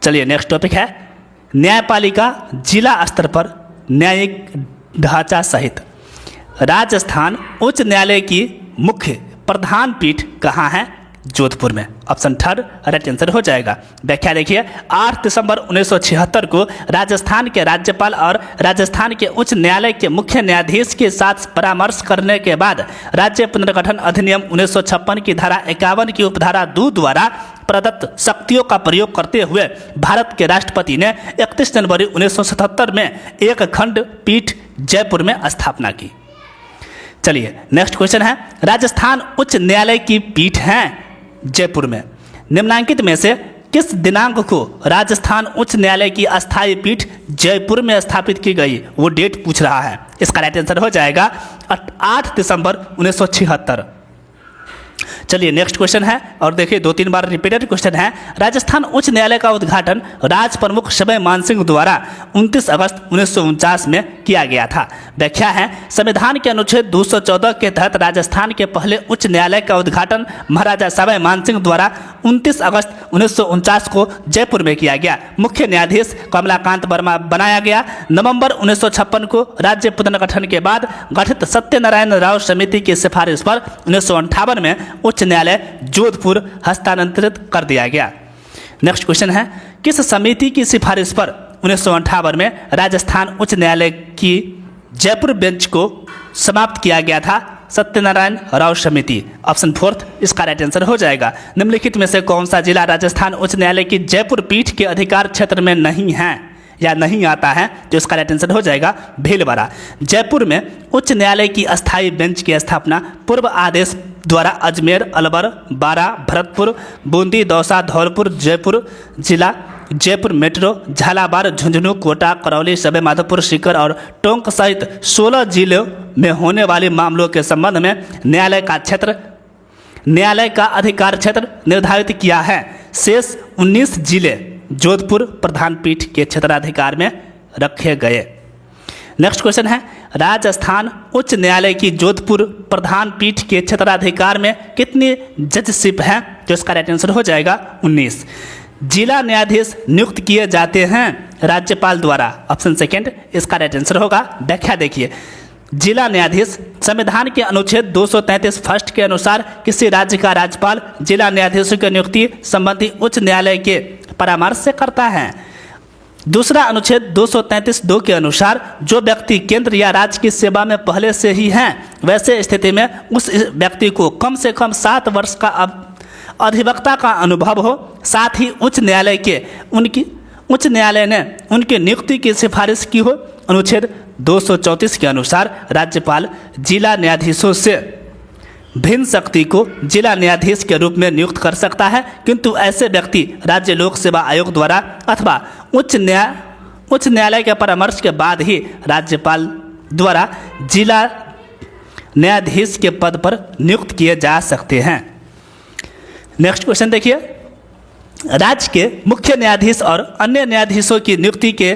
चलिए नेक्स्ट टॉपिक है, न्यायपालिका जिला स्तर पर न्यायिक ढांचा सहित राजस्थान उच्च न्यायालय की मुख्य प्रधान पीठ कहाँ है? जोधपुर में, ऑप्शन थर्ड राइट आंसर हो जाएगा। व्याख्या देखिए, 8 दिसंबर 1976 को राजस्थान के राज्यपाल और राजस्थान के उच्च न्यायालय के मुख्य न्यायाधीश के साथ परामर्श करने के बाद राज्य पुनर्गठन अधिनियम 1956 की धारा 51 की उपधारा 2 द्वारा प्रदत्त शक्तियों का प्रयोग करते हुए भारत के राष्ट्रपति ने 31 जनवरी 1977 में एक खंड पीठ जयपुर में स्थापना की। चलिए नेक्स्ट क्वेश्चन है, राजस्थान उच्च न्यायालय की पीठ है जयपुर में, निम्नांकित में से किस दिनांक को राजस्थान उच्च न्यायालय की अस्थायी पीठ जयपुर में स्थापित की गई? वो डेट पूछ रहा है। इसका राइट आंसर हो जाएगा 8 दिसंबर 1976। चलिए नेक्स्ट क्वेश्चन है, और देखिए 2-3 बार रिपीटेड क्वेश्चन है। राजस्थान उच्च न्यायालय का उद्घाटन राज प्रमुख समय मानसिंह द्वारा 29 अगस्त 1949 में किया गया था। व्याख्या है, संविधान के अनुच्छेद 214 के तहत राजस्थान के पहले उच्च न्यायालय का उद्घाटन महाराजा समय मानसिंह द्वारा 29 अगस्त 1949 को जयपुर में किया गया। मुख्य न्यायाधीश कमलाकांत वर्मा बनाया गया। नवंबर 1956 को राज्य पुनर्गठन के बाद गठित सत्यनारायण राव समिति की सिफारिश पर 1958 में उच्च न्यायालय जोधपुर हस्तांतरित कर दिया गया। नेक्स्ट क्वेश्चन है, किस समिति की सिफारिश पर 1958 में राजस्थान उच्च न्यायालय की जयपुर बेंच को समाप्त किया गया था? सत्यनारायण राव समिति, ऑप्शन फोर्थ इसका राइट आंसर हो जाएगा। निम्नलिखित में से कौन सा जिला राजस्थान उच्च न्यायालय की जयपुर पीठ के अधिकार क्षेत्र में नहीं है या नहीं आता है? तो इसका राइट आंसर हो जाएगा भीलवाड़ा। जयपुर में उच्च न्यायालय की अस्थायी बेंच की स्थापना पूर्व आदेश द्वारा अजमेर, अलवर, बारा, भरतपुर, बूंदी, दौसा, धौलपुर, जयपुर जिला, जयपुर मेट्रो, झालावाड़, झुंझुनू, कोटा, करौली, सवाई माधोपुर, सीकर और टोंक सहित 16 जिलों में होने वाले मामलों के संबंध में न्यायालय का अधिकार क्षेत्र निर्धारित किया है। शेष 19 जिले जोधपुर प्रधान पीठ के क्षेत्राधिकार में रखे गए। नेक्स्ट क्वेश्चन है, राजस्थान उच्च न्यायालय की जोधपुर प्रधान पीठ के क्षेत्राधिकार में कितनी जजशिप हैं? तो इसका राइट आंसर हो जाएगा 19। जिला न्यायाधीश नियुक्त किए जाते हैं राज्यपाल द्वारा, ऑप्शन सेकंड इसका राइट आंसर होगा। व्याख्या देखिए, जिला न्यायाधीश संविधान के अनुच्छेद 233 फर्स्ट के अनुसार किसी राज्य का राज्यपाल जिला न्यायाधीशों की नियुक्ति संबंधी उच्च न्यायालय के परामर्श से करता है। दूसरा अनुच्छेद 233(2) के अनुसार जो व्यक्ति केंद्र या राज्य की सेवा में पहले से ही हैं, वैसे स्थिति में उस व्यक्ति को कम से कम 7 वर्ष का अधिवक्ता का अनुभव हो। साथ ही उच्च न्यायालय ने उनकी नियुक्ति की सिफारिश की हो। अनुच्छेद 234 के अनुसार राज्यपाल जिला न्यायाधीशों से भिन्न शक्ति को जिला न्यायाधीश के रूप में नियुक्त कर सकता है, किंतु ऐसे व्यक्ति राज्य लोक सेवा आयोग द्वारा अथवा उच्च न्यायालय के परामर्श के बाद ही राज्यपाल द्वारा जिला न्यायाधीश के पद पर नियुक्त किए जा सकते हैं। नेक्स्ट क्वेश्चन देखिए, राज्य के मुख्य न्यायाधीश और अन्य न्यायाधीशों की नियुक्ति के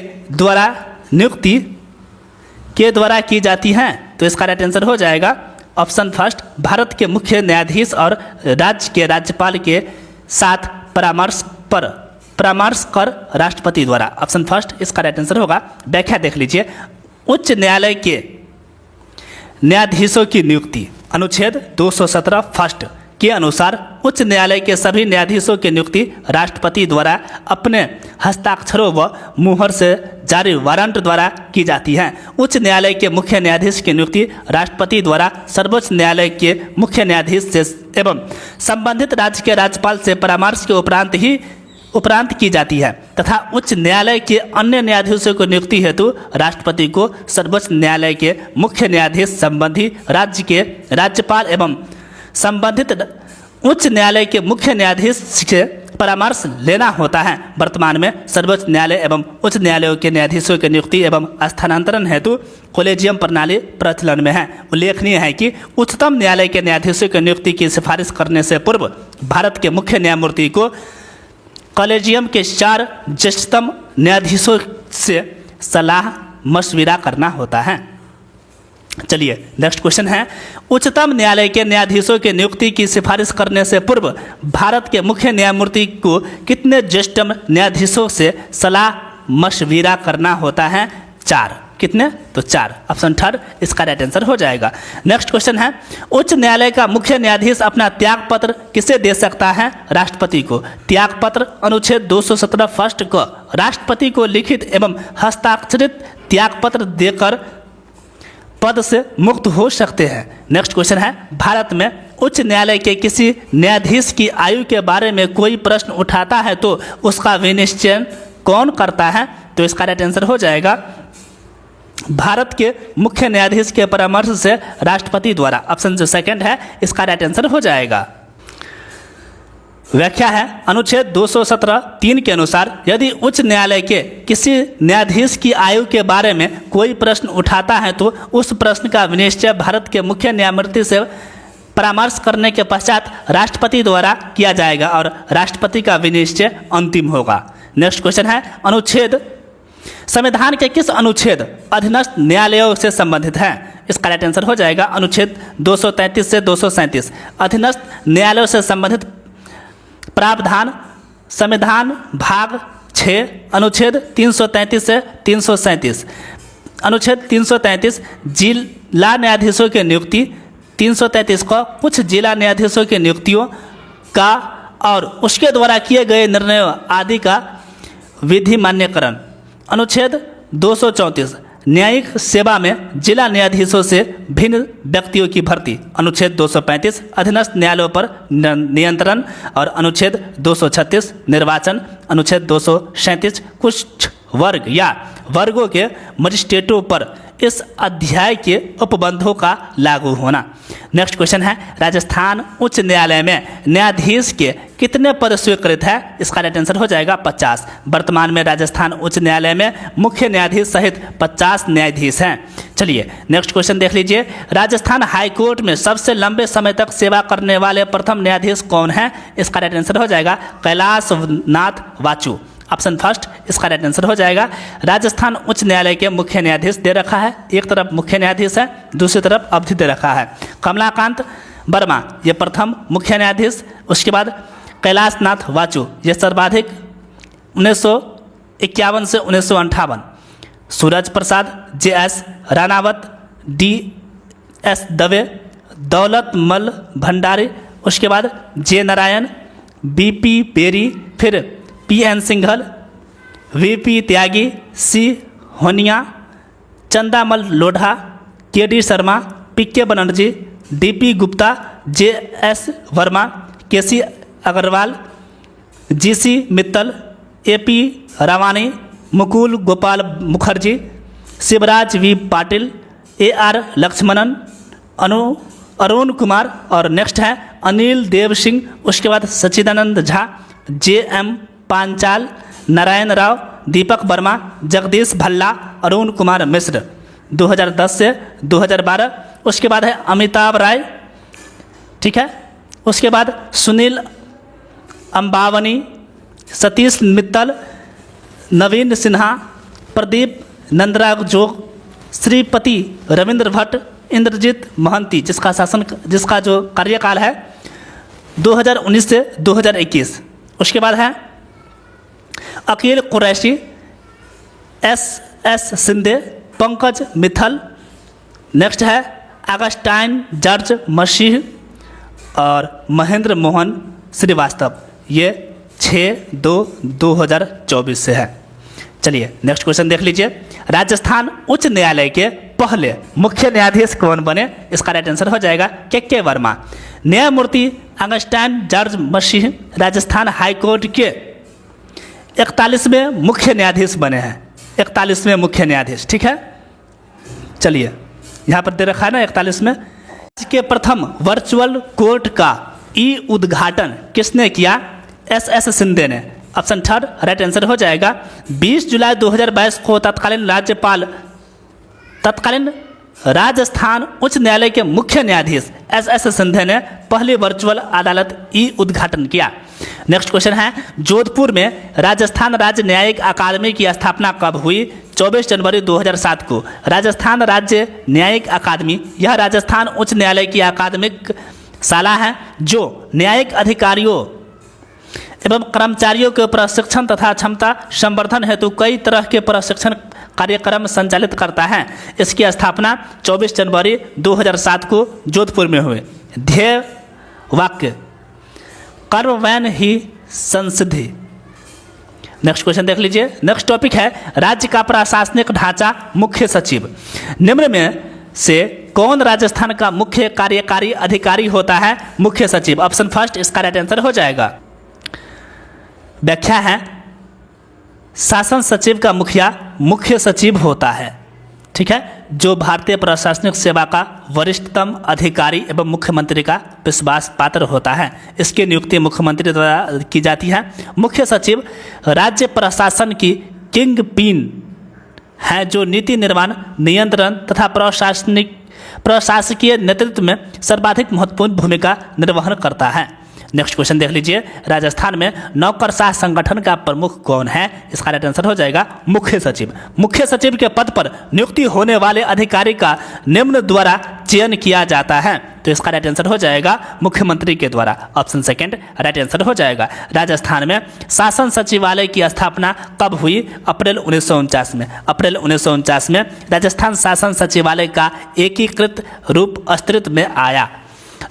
द्वारा की जाती हैं। तो इसका राइट आंसर हो जाएगा ऑप्शन फर्स्ट, भारत के मुख्य न्यायाधीश और राज्य के राज्यपाल के साथ परामर्श कर राष्ट्रपति द्वारा। ऑप्शन फर्स्ट इसका राइट आंसर होगा। व्याख्या देख लीजिए। उच्च न्यायालय के न्यायाधीशों की नियुक्ति अनुच्छेद 217 फर्स्ट के अनुसार उच्च न्यायालय के सभी न्यायाधीशों की नियुक्ति राष्ट्रपति द्वारा अपने हस्ताक्षरों व मुहर से जारी वारंट द्वारा की जाती है। उच्च न्यायालय के मुख्य न्यायाधीश की नियुक्ति राष्ट्रपति द्वारा सर्वोच्च न्यायालय के मुख्य न्यायाधीश से एवं संबंधित राज्य के राज्यपाल से परामर्श के उपरांत की जाती है तथा उच्च न्यायालय के अन्य न्यायाधीशों को नियुक्ति हेतु राष्ट्रपति को सर्वोच्च न्यायालय के मुख्य न्यायाधीश संबंधी राज्य के राज्यपाल एवं संबंधित उच्च न्यायालय के मुख्य न्यायाधीश से परामर्श लेना होता है। वर्तमान में सर्वोच्च न्यायालय एवं उच्च न्यायालयों के न्यायाधीशों की नियुक्ति एवं स्थानांतरण हेतु कोलेजियम प्रणाली प्रचलन में है। उल्लेखनीय है कि उच्चतम न्यायालय के न्यायाधीशों की नियुक्ति की सिफारिश करने से पूर्व भारत के मुख्य न्यायमूर्ति को कॉलेजियम के 4 ज्येष्ठतम न्यायाधीशों से सलाह मशविरा करना होता है। चलिए नेक्स्ट क्वेश्चन है, उच्चतम न्यायालय के न्यायाधीशों की नियुक्ति की सिफारिश करने से पूर्व भारत के मुख्य न्यायमूर्ति को कितने ज्येष्ठतम न्यायाधीशों से सलाह मशविरा करना होता है? 4। कितने? तो 4। ऑप्शन थर्ड इसका राइट आंसर हो जाएगा। नेक्स्ट क्वेश्चन है, उच्च न्यायालय का मुख्य न्यायाधीश अपना त्यागपत्र किसे दे सकता है? राष्ट्रपति को। त्यागपत्र अनुच्छेद 217 फर्स्ट को राष्ट्रपति को लिखित एवं हस्ताक्षरित त्यागपत्र देकर पद से मुक्त हो सकते हैं। नेक्स्ट क्वेश्चन है, भारत में उच्च न्यायालय के किसी न्यायाधीश की आयु के बारे में कोई प्रश्न उठाता है तो उसका विनिश्चय कौन करता है? तो इसका राइट आंसर हो जाएगा भारत के मुख्य न्यायाधीश के परामर्श से राष्ट्रपति द्वारा। ऑप्शन जो सेकंड है इसका राइट आंसर हो जाएगा। व्याख्या है, अनुच्छेद 217 3 के अनुसार यदि उच्च न्यायालय के किसी न्यायाधीश की आयु के बारे में कोई प्रश्न उठाता है तो उस प्रश्न का विनिश्चय भारत के मुख्य न्यायमूर्ति से परामर्श करने के पश्चात राष्ट्रपति द्वारा किया जाएगा और राष्ट्रपति का विनिश्चय अंतिम होगा। नेक्स्ट क्वेश्चन है, अनुच्छेद संविधान के किस अनुच्छेद अधीनस्थ न्यायालयों से संबंधित है? इसका राइट आंसर हो जाएगा अनुच्छेद 233 से 237। अधीनस्थ न्यायालयों से संबंधित प्रावधान संविधान भाग 6 अनुच्छेद 333 से 337। अनुच्छेद 333 जिला न्यायाधीशों की नियुक्ति, 333 को कुछ जिला न्यायाधीशों की नियुक्तियों का और उसके द्वारा किए गए निर्णयों आदि का विधि मान्यकरण। अनुच्छेद 234 न्यायिक सेवा में जिला न्यायाधीशों से भिन्न व्यक्तियों की भर्ती। अनुच्छेद 235 अधीनस्थ न्यायालयों पर नियंत्रण और अनुच्छेद 236 निर्वाचन। अनुच्छेद 237 कुछ वर्ग या वर्गों के मजिस्ट्रेटों पर इस अध्याय के उपबंधों का लागू होना। नेक्स्ट क्वेश्चन है, राजस्थान उच्च न्यायालय में न्यायाधीश के कितने पद स्वीकृत है? इसका राइट आंसर हो जाएगा 50। वर्तमान में राजस्थान उच्च न्यायालय में मुख्य न्यायाधीश सहित 50 न्यायाधीश हैं। चलिए नेक्स्ट क्वेश्चन देख लीजिए, राजस्थान हाई कोर्ट में सबसे लंबे समय तक सेवा करने वाले प्रथम न्यायाधीश कौन है? इसका राइट आंसर हो जाएगा कैलाश नाथ वाचु। ऑप्शन फर्स्ट इसका राइट आंसर हो जाएगा। राजस्थान उच्च न्यायालय के मुख्य न्यायाधीश दे रखा है, एक तरफ मुख्य न्यायाधीश है, दूसरी तरफ अवधि दे रखा है। कमलाकांत वर्मा ये प्रथम मुख्य न्यायाधीश, उसके बाद कैलाश नाथ वाचु ये सर्वाधिक 1951 से 1958। सूरज प्रसाद JS रानावत DS दवे, दौलत मल भंडारी, उसके बाद J नारायण, BP बेरी, फिर PN Singhal, VP Tyagi, C Honiya, Chandamal Lodha, KD Sharma, PK Banerjee, DP Gupta, JS Verma, KC Agarwal, GC Mittal, AP Rawani, Mukul Gopal Mukherjee, Shivraj V Patil, AR Lakshmanan, Arun Kumar और नेक्स्ट है अनिल देव सिंह, उसके बाद सच्चिदानंद झा, JM पांचाल, नारायण राव, दीपक वर्मा, जगदीश भल्ला, अरुण कुमार मिश्र 2010 से 2012। उसके बाद है अमिताभ राय, ठीक है, उसके बाद सुनील अंबावनी, सतीश मित्तल, नवीन सिन्हा, प्रदीप नंदराजोग, श्रीपति रविंद्र भट्ट, इंद्रजीत महंती जिसका जो कार्यकाल है 2019 से 2021। उसके बाद है अकील कुरैशी, एस सिंधे, पंकज मित्तल। नेक्स्ट है अगस्टाइन जॉर्ज मसीह और महेंद्र मोहन श्रीवास्तव। ये 6/2/2024 से है। चलिए नेक्स्ट क्वेश्चन देख लीजिए। राजस्थान उच्च न्यायालय के पहले मुख्य न्यायाधीश कौन बने? इसका राइट आंसर हो जाएगा के वर्मा। न्यायमूर्ति अगस्टाइन जॉर्ज मसीह राजस्थान हाईकोर्ट के 41वें मुख्य न्यायाधीश बने हैं। 41वें मुख्य न्यायाधीश, ठीक है। चलिए यहाँ पर दे रखा है ना 41 में। के प्रथम वर्चुअल कोर्ट का उद्घाटन किसने किया? एस सिंधे ने। ऑप्शन थर्ड राइट आंसर हो जाएगा। 20 जुलाई 2022 को तत्कालीन राजस्थान उच्च न्यायालय के मुख्य न्यायाधीश एस सिंधे ने पहली वर्चुअल अदालत उद्घाटन किया। नेक्स्ट क्वेश्चन है जोधपुर में राजस्थान राज्य न्यायिक अकादमी की स्थापना कब हुई? 24 जनवरी 2007 को। राजस्थान राज्य न्यायिक अकादमी यह राजस्थान उच्च न्यायालय की अकादमिक शाला है जो न्यायिक अधिकारियों एवं कर्मचारियों के प्रशिक्षण तथा क्षमता संवर्धन हेतु कई तरह के प्रशिक्षण कार्यक्रम संचालित करता है। इसकी स्थापना 24 जनवरी 2007 को जोधपुर में हुई। ध्येय वाक्य कर्मवैन ही संसिद्धि। नेक्स्ट क्वेश्चन देख लीजिए। नेक्स्ट टॉपिक है राज्य का प्रशासनिक ढांचा मुख्य सचिव। निम्न में से कौन राजस्थान का मुख्य कार्यकारी अधिकारी होता है? मुख्य सचिव। ऑप्शन फर्स्ट इसका राइट आंसर हो जाएगा। व्याख्या है शासन सचिव का मुखिया मुख्य सचिव होता है, ठीक है, जो भारतीय प्रशासनिक सेवा का वरिष्ठतम अधिकारी एवं मुख्यमंत्री का विश्वास पात्र होता है। इसकी नियुक्ति मुख्यमंत्री द्वारा की जाती है। मुख्य सचिव राज्य प्रशासन की किंग पिन है जो नीति निर्माण, नियंत्रण तथा प्रशासकीय नेतृत्व में सर्वाधिक महत्वपूर्ण भूमिका निर्वहन करता है। नेक्स्ट क्वेश्चन देख लीजिए। राजस्थान में नौकरशाह संगठन का प्रमुख कौन है? इसका राइट आंसर हो जाएगा मुख्य सचिव। मुख्य सचिव के पद पर नियुक्ति होने वाले अधिकारी का निम्न द्वारा चयन किया जाता है, तो इसका राइट आंसर हो जाएगा मुख्यमंत्री के द्वारा। ऑप्शन सेकंड राइट आंसर हो जाएगा। राजस्थान में शासन सचिवालय की स्थापना कब हुई? अप्रैल 1949 में। अप्रैल 1949 में राजस्थान शासन सचिवालय का एकीकृत रूप अस्तित्व में आया।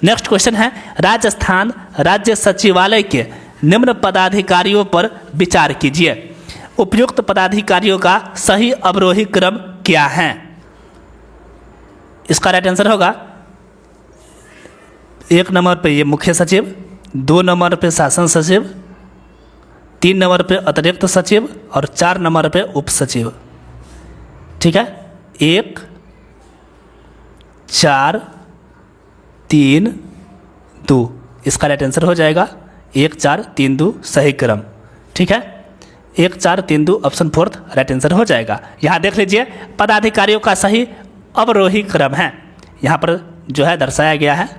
नेक्स्ट क्वेश्चन है राजस्थान राज्य सचिवालय के निम्न पदाधिकारियों पर विचार कीजिए। उपयुक्त पदाधिकारियों का सही अवरोही क्रम क्या है? इसका राइट आंसर होगा 1 नंबर पे ये मुख्य सचिव, 2 नंबर पे शासन सचिव, 3 नंबर पे अतिरिक्त सचिव और 4 नंबर पे उप सचिव, ठीक है। 1 4 3 2 इसका राइट आंसर हो जाएगा 1 4 3 2 सही क्रम, ठीक है। 1 4 3 2 ऑप्शन फोर्थ राइट आंसर हो जाएगा। यहाँ देख लीजिए पदाधिकारियों का सही अवरोही क्रम है, यहाँ पर जो है दर्शाया गया है।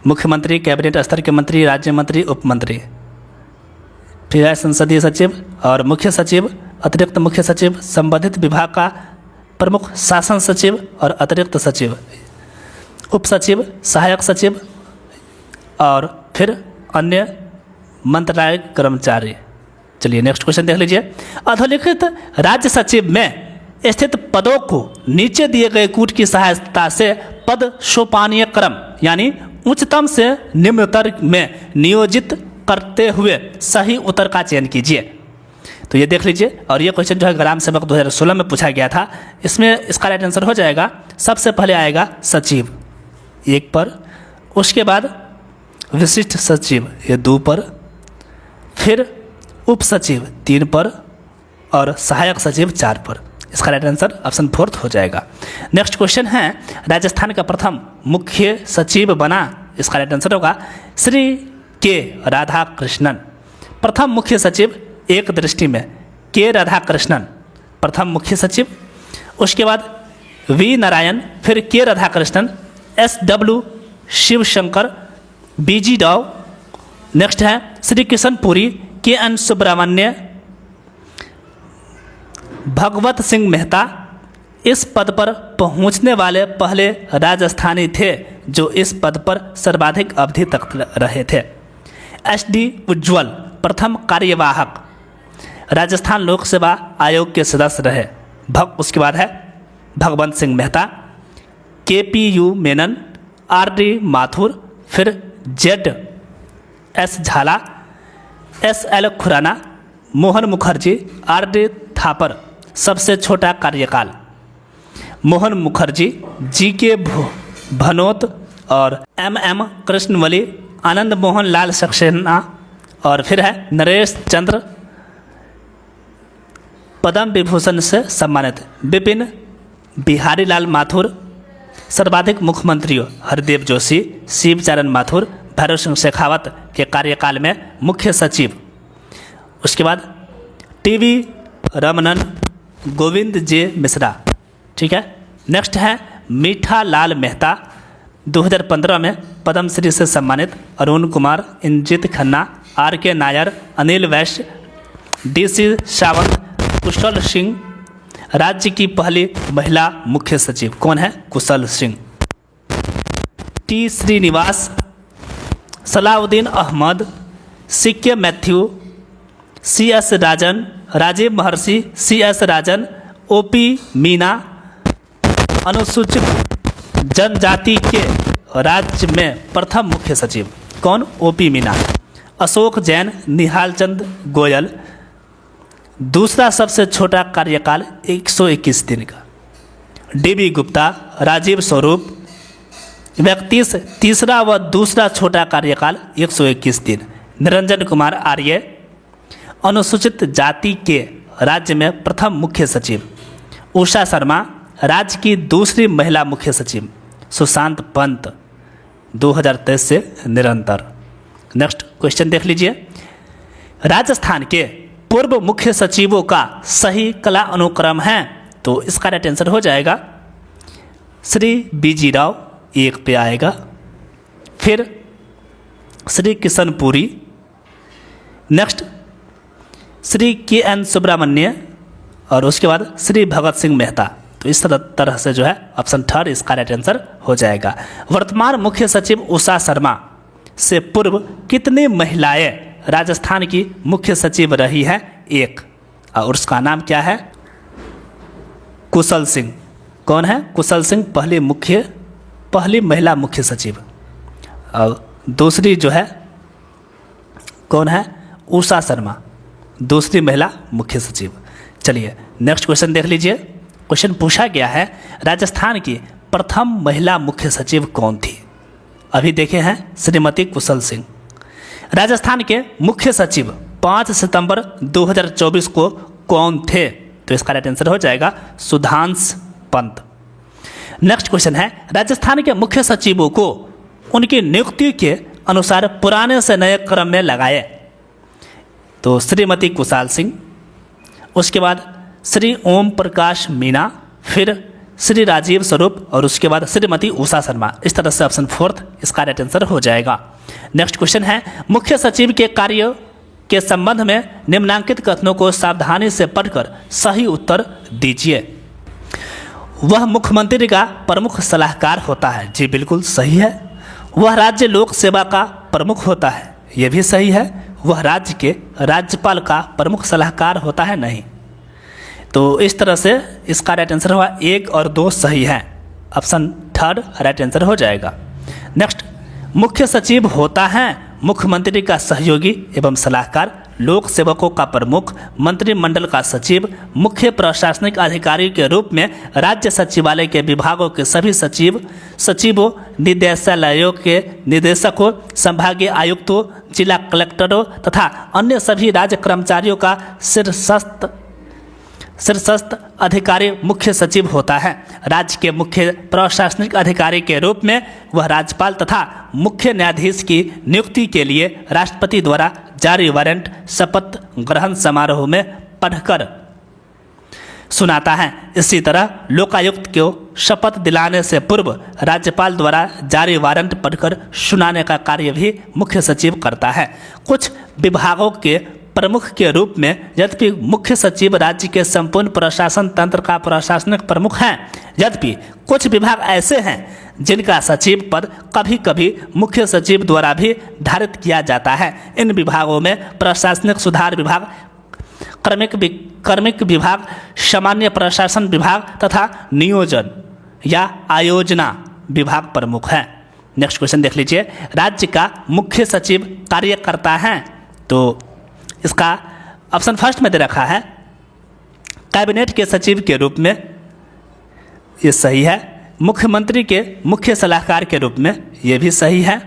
मुख्यमंत्री, कैबिनेट स्तर के मंत्री, राज्य मंत्री, उप मंत्री, फिर है संसदीय सचिव और मुख्य सचिव, अतिरिक्त मुख्य सचिव, संबंधित विभाग का प्रमुख, शासन सचिव और अतिरिक्त सचिव, उप सचिव, सहायक सचिव और फिर अन्य मंत्रालय कर्मचारी। चलिए नेक्स्ट क्वेश्चन देख लीजिए। अधोलिखित राज्य सचिव में स्थित पदों को नीचे दिए गए कूट की सहायता से पद सोपानीय क्रम यानी उच्चतम से निम्नतर में नियोजित करते हुए सही उत्तर का चयन कीजिए। तो ये देख लीजिए, और ये क्वेश्चन जो है ग्राम सेवक 2016 में पूछा गया था। इसमें इसका राइट आंसर हो जाएगा सबसे पहले आएगा सचिव 1 पर, उसके बाद विशिष्ट सचिव ये 2 पर, फिर उप सचिव 3 पर और सहायक सचिव 4 पर। इसका राइट आंसर ऑप्शन फोर्थ हो जाएगा। नेक्स्ट क्वेश्चन है राजस्थान का प्रथम मुख्य सचिव बना, इसका राइट आंसर होगा श्री के राधाकृष्णन। प्रथम मुख्य सचिव एक दृष्टि में के राधाकृष्णन प्रथम मुख्य सचिव, उसके बाद वी नारायण, फिर के Radhakrishnan, SW Shivshankar, BG Rao, next है श्री किशन पुरी, KN सुब्रमण्य, भगवत सिंह मेहता। इस पद पर पहुंचने वाले पहले राजस्थानी थे जो इस पद पर सर्वाधिक अवधि तक रहे थे। SD उज्ज्वल प्रथम कार्यवाहक राजस्थान लोक सेवा आयोग के सदस्य रहे। उसके बाद है भगवंत सिंह मेहता, KPU मेनन, RD माथुर, फिर ZS झाला, SL खुराना, मोहन मुखर्जी, RD थापर। सबसे छोटा कार्यकाल मोहन मुखर्जी, GK भनोत और MM कृष्णवली, आनंद मोहन लाल सक्सेना, और फिर है नरेश चंद्र पद्म विभूषण से सम्मानित विपिन बिहारी लाल माथुर। सर्वाधिक मुख्यमंत्रियों हरदेव जोशी, शिवचरण माथुर, भैरव सिंह शेखावत के कार्यकाल में मुख्य सचिव। उसके बाद TV रमनन, गोविंद J मिश्रा। ठीक है, नेक्स्ट है मीठा लाल मेहता, 2015 में पद्मश्री से सम्मानित। अरुण कुमार, इंजित खन्ना, RK नायर, अनिल वैश्य, DC सावंत, कुशल सिंह। राज्य की पहली महिला मुख्य सचिव कौन है? Kushal Singh. T Srinivas, Salauddin Ahmed, CK Mathew, CS Rajan, Rajiv Maharshi, CS राजन, OP मीना। अनुसूचित जनजाति के राज्य में प्रथम मुख्य सचिव कौन? OP मीना। अशोक जैन, निहाल चंद गोयल। दूसरा सबसे छोटा कार्यकाल 121 दिन का। DB गुप्ता, राजीव स्वरूप। तीसरा व दूसरा छोटा कार्यकाल 121 दिन। निरंजन कुमार आर्य, अनुसूचित जाति के राज्य में प्रथम मुख्य सचिव। उषा शर्मा, राज्य की दूसरी महिला मुख्य सचिव। सुशांत पंत, 2023 से निरंतर। नेक्स्ट क्वेश्चन देख लीजिए। राजस्थान के पूर्व मुख्य सचिवों का सही कला अनुक्रम है, तो इसका राइट आंसर हो जाएगा श्री BG राव, 1 पे आएगा। फिर श्री किशनपुरी, नेक्स्ट श्री KN सुब्रमण्य, और उसके बाद श्री भगत सिंह मेहता। तो इस तरह से जो है ऑप्शन 3 इसका राइट आंसर हो जाएगा। वर्तमान मुख्य सचिव उषा शर्मा से पूर्व कितनी महिलाएं राजस्थान की मुख्य सचिव रही है? 1, और उसका नाम क्या है? कुशल सिंह। कौन है? कुशल सिंह पहली महिला मुख्य सचिव। और दूसरी जो है कौन है? उषा शर्मा, दूसरी महिला मुख्य सचिव। चलिए नेक्स्ट क्वेश्चन देख लीजिए। क्वेश्चन पूछा गया है राजस्थान की प्रथम महिला मुख्य सचिव कौन थी? अभी देखे हैं श्रीमती कुशल सिंह। राजस्थान के मुख्य सचिव 5 सितंबर 2024 को कौन थे? तो इसका राइट आंसर हो जाएगा सुधांश पंत। नेक्स्ट क्वेश्चन है राजस्थान के मुख्य सचिवों को उनकी नियुक्ति के अनुसार पुराने से नए क्रम में लगाए। तो श्रीमती कुशाल सिंह, उसके बाद श्री ओम प्रकाश मीना, फिर श्री राजीव स्वरूप, और उसके बाद श्रीमती उषा शर्मा। इस तरह से ऑप्शन 4 इसका राइट आंसर हो जाएगा। नेक्स्ट क्वेश्चन है मुख्य सचिव के कार्य के संबंध में निम्नांकित कथनों को सावधानी से पढ़कर सही उत्तर दीजिए। वह मुख्यमंत्री का प्रमुख सलाहकार होता है। जी बिल्कुल सही है। वह राज्य लोक सेवा का प्रमुख होता है। यह भी सही है। वह राज्य के राज्यपाल का प्रमुख सलाहकार होता है। नहीं। तो इस तरह से इसका राइट आंसर हुआ 1 और 2 सही है। ऑप्शन 3 राइट आंसर हो जाएगा। नेक्स्ट, मुख्य सचिव होता है मुख्यमंत्री का सहयोगी एवं सलाहकार, लोक सेवकों का प्रमुख, मंत्रिमंडल का सचिव, मुख्य प्रशासनिक अधिकारी के रूप में राज्य सचिवालय के विभागों के सभी सचिवों, निदेशालयों के निदेशकों, संभागीय आयुक्तों, जिला कलेक्टरों तथा अन्य सभी राज्य कर्मचारियों का शीर्षस्थ अधिकारी मुख्य सचिव होता है। राज्य के मुख्य प्रशासनिक अधिकारी के रूप में वह राज्यपाल तथा मुख्य न्यायाधीश की नियुक्ति के लिए राष्ट्रपति द्वारा जारी वारंट शपथ ग्रहण समारोह में पढ़कर सुनाता है। इसी तरह लोकायुक्त को शपथ दिलाने से पूर्व राज्यपाल द्वारा जारी वारंट पढ़कर सुनाने का कार्य भी मुख्य सचिव करता है। कुछ विभागों के प्रमुख के रूप में यद्यपि मुख्य सचिव राज्य के संपूर्ण प्रशासन तंत्र का प्रशासनिक प्रमुख हैं, यद्यपि कुछ विभाग ऐसे हैं जिनका सचिव पद कभी कभी मुख्य सचिव द्वारा भी धारित किया जाता है। इन विभागों में प्रशासनिक सुधार विभाग, कार्मिक विभाग, सामान्य प्रशासन विभाग तथा नियोजन या आयोजना विभाग प्रमुख है। नेक्स्ट क्वेश्चन देख लीजिए, राज्य का मुख्य सचिव कार्य करता है, तो इसका ऑप्शन फर्स्ट में दे रखा है कैबिनेट के सचिव के रूप में, ये सही है। मुख्यमंत्री के मुख्य सलाहकार के रूप में, ये भी सही है।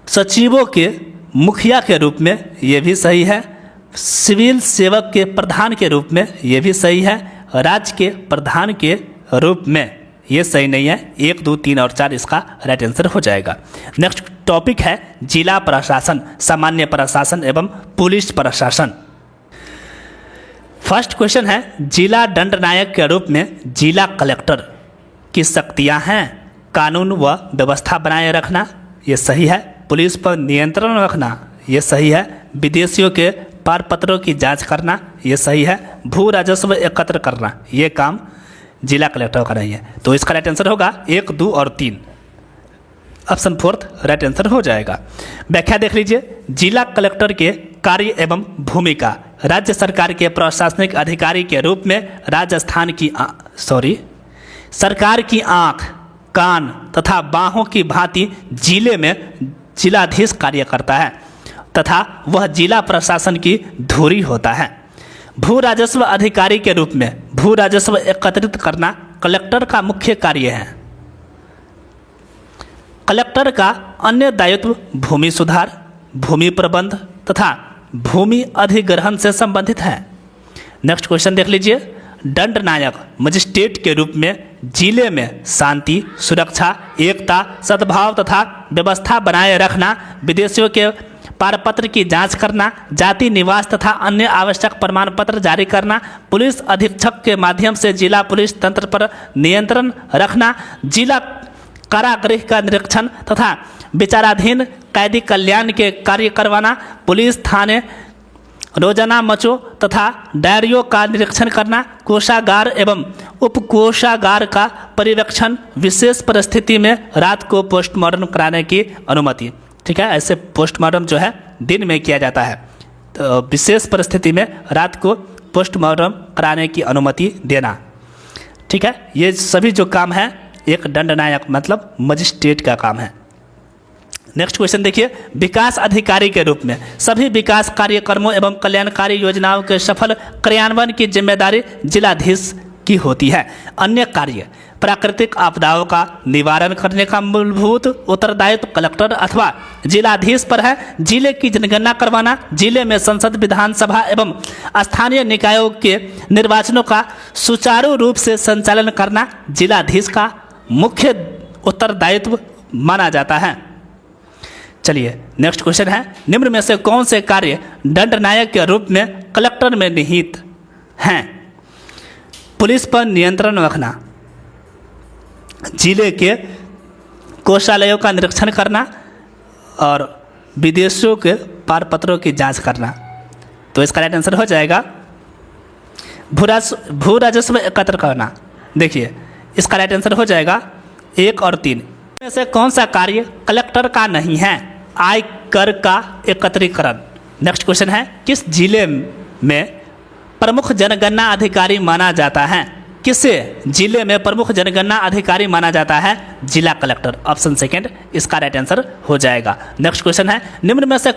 सचिवों के मुखिया के रूप में, ये भी सही है। सिविल सेवक के प्रधान के रूप में, ये भी सही है। राज्य के प्रधान के रूप में, ये सही नहीं है। 1, 2, 3 और 4 इसका राइट आंसर हो जाएगा। नेक्स्ट टॉपिक है जिला प्रशासन, सामान्य प्रशासन एवं पुलिस प्रशासन। फर्स्ट क्वेश्चन है, जिला दंडनायक के रूप में जिला कलेक्टर की शक्तियां हैं कानून व व्यवस्था बनाए रखना, ये सही है। पुलिस पर नियंत्रण रखना, ये सही है। विदेशियों के पारपत्रों की जांच करना, ये सही है। भू राजस्व एकत्र करना, ये काम जिला कलेक्टर का नहीं है। तो इसका राइट आंसर होगा 1, 2 और 3, ऑप्शन फोर्थ राइट आंसर हो जाएगा। व्याख्या देख लीजिए, जिला कलेक्टर के कार्य एवं भूमिका, राज्य सरकार के प्रशासनिक अधिकारी के रूप में सरकार की आँख, कान तथा बाहों की भांति जिले में जिलाधीश कार्य करता है तथा वह जिला प्रशासन की धुरी होता है। भू राजस्व अधिकारी के रूप में भू राजस्व एकत्रित करना कलेक्टर का मुख्य कार्य है। कलेक्टर का अन्य दायित्व भूमि सुधार, भूमि प्रबंध तथा भूमि अधिग्रहण से संबंधित है। नेक्स्ट क्वेश्चन देख लीजिए, दंडनायक मजिस्ट्रेट के रूप में जिले में शांति, सुरक्षा, एकता, सद्भाव तथा व्यवस्था बनाए रखना, विदेशियों के पारपत्र की जांच करना, जाति निवास तथा अन्य आवश्यक प्रमाण पत्र जारी करना, पुलिस अधीक्षक के माध्यम से जिला पुलिस तंत्र पर नियंत्रण रखना, जिला कारागृह का निरीक्षण तथा विचाराधीन कैदी कल्याण के कार्य करवाना, पुलिस थाने रोजाना मचो तथा डायरियों का निरीक्षण करना, कोषागार एवं उपकोषागार का पर्यवेक्षण, विशेष परिस्थिति में रात को पोस्टमार्टम कराने की अनुमति। ठीक है, ऐसे पोस्टमार्टम जो है दिन में किया जाता है, तो विशेष परिस्थिति में रात को पोस्टमार्टम कराने की अनुमति देना। ठीक है, ये सभी जो काम है एक दंडनायक मतलब मजिस्ट्रेट का काम है। नेक्स्ट क्वेश्चन देखिए, विकास अधिकारी के रूप में सभी विकास कार्यक्रमों एवं कल्याणकारी योजनाओं के सफल क्रियान्वयन की जिम्मेदारी जिलाधीश की होती है। अन्य कार्य, प्राकृतिक आपदाओं का निवारण करने का मूलभूत उत्तरदायित्व कलेक्टर अथवा जिलाधीश पर है। जिले की जनगणना करवाना, जिले में संसद, विधानसभा एवं स्थानीय निकायों के निर्वाचनों का सुचारू रूप से संचालन करना जिलाधीश का मुख्य उत्तरदायित्व माना जाता है। चलिए नेक्स्ट क्वेश्चन है, निम्न में से कौन से कार्य दंडनायक के रूप में कलेक्टर में निहित हैं? पुलिस पर नियंत्रण रखना, जिले के कोषालयों का निरीक्षण करना और विदेशियों के पारपत्रों की जांच करना। तो इसका राइट आंसर हो जाएगा भू राजस्व एकत्र करना। देखिए इसका राइट आंसर हो जाएगा 1 और 3 में से कौन सा कार्य कलेक्टर का नहीं है? आयकर का एकत्रीकरण। नेक्स्ट क्वेश्चन है, किस जिले में प्रमुख जनगणना अधिकारी माना जाता है? किसे जिले में प्रमुख जनगणना अधिकारी माना जाता है? जिला कलेक्टर, ऑप्शन सेकंड इसका राइट आंसर हो जाएगा। नेक्स्ट क्वेश्चन है, निम्न में से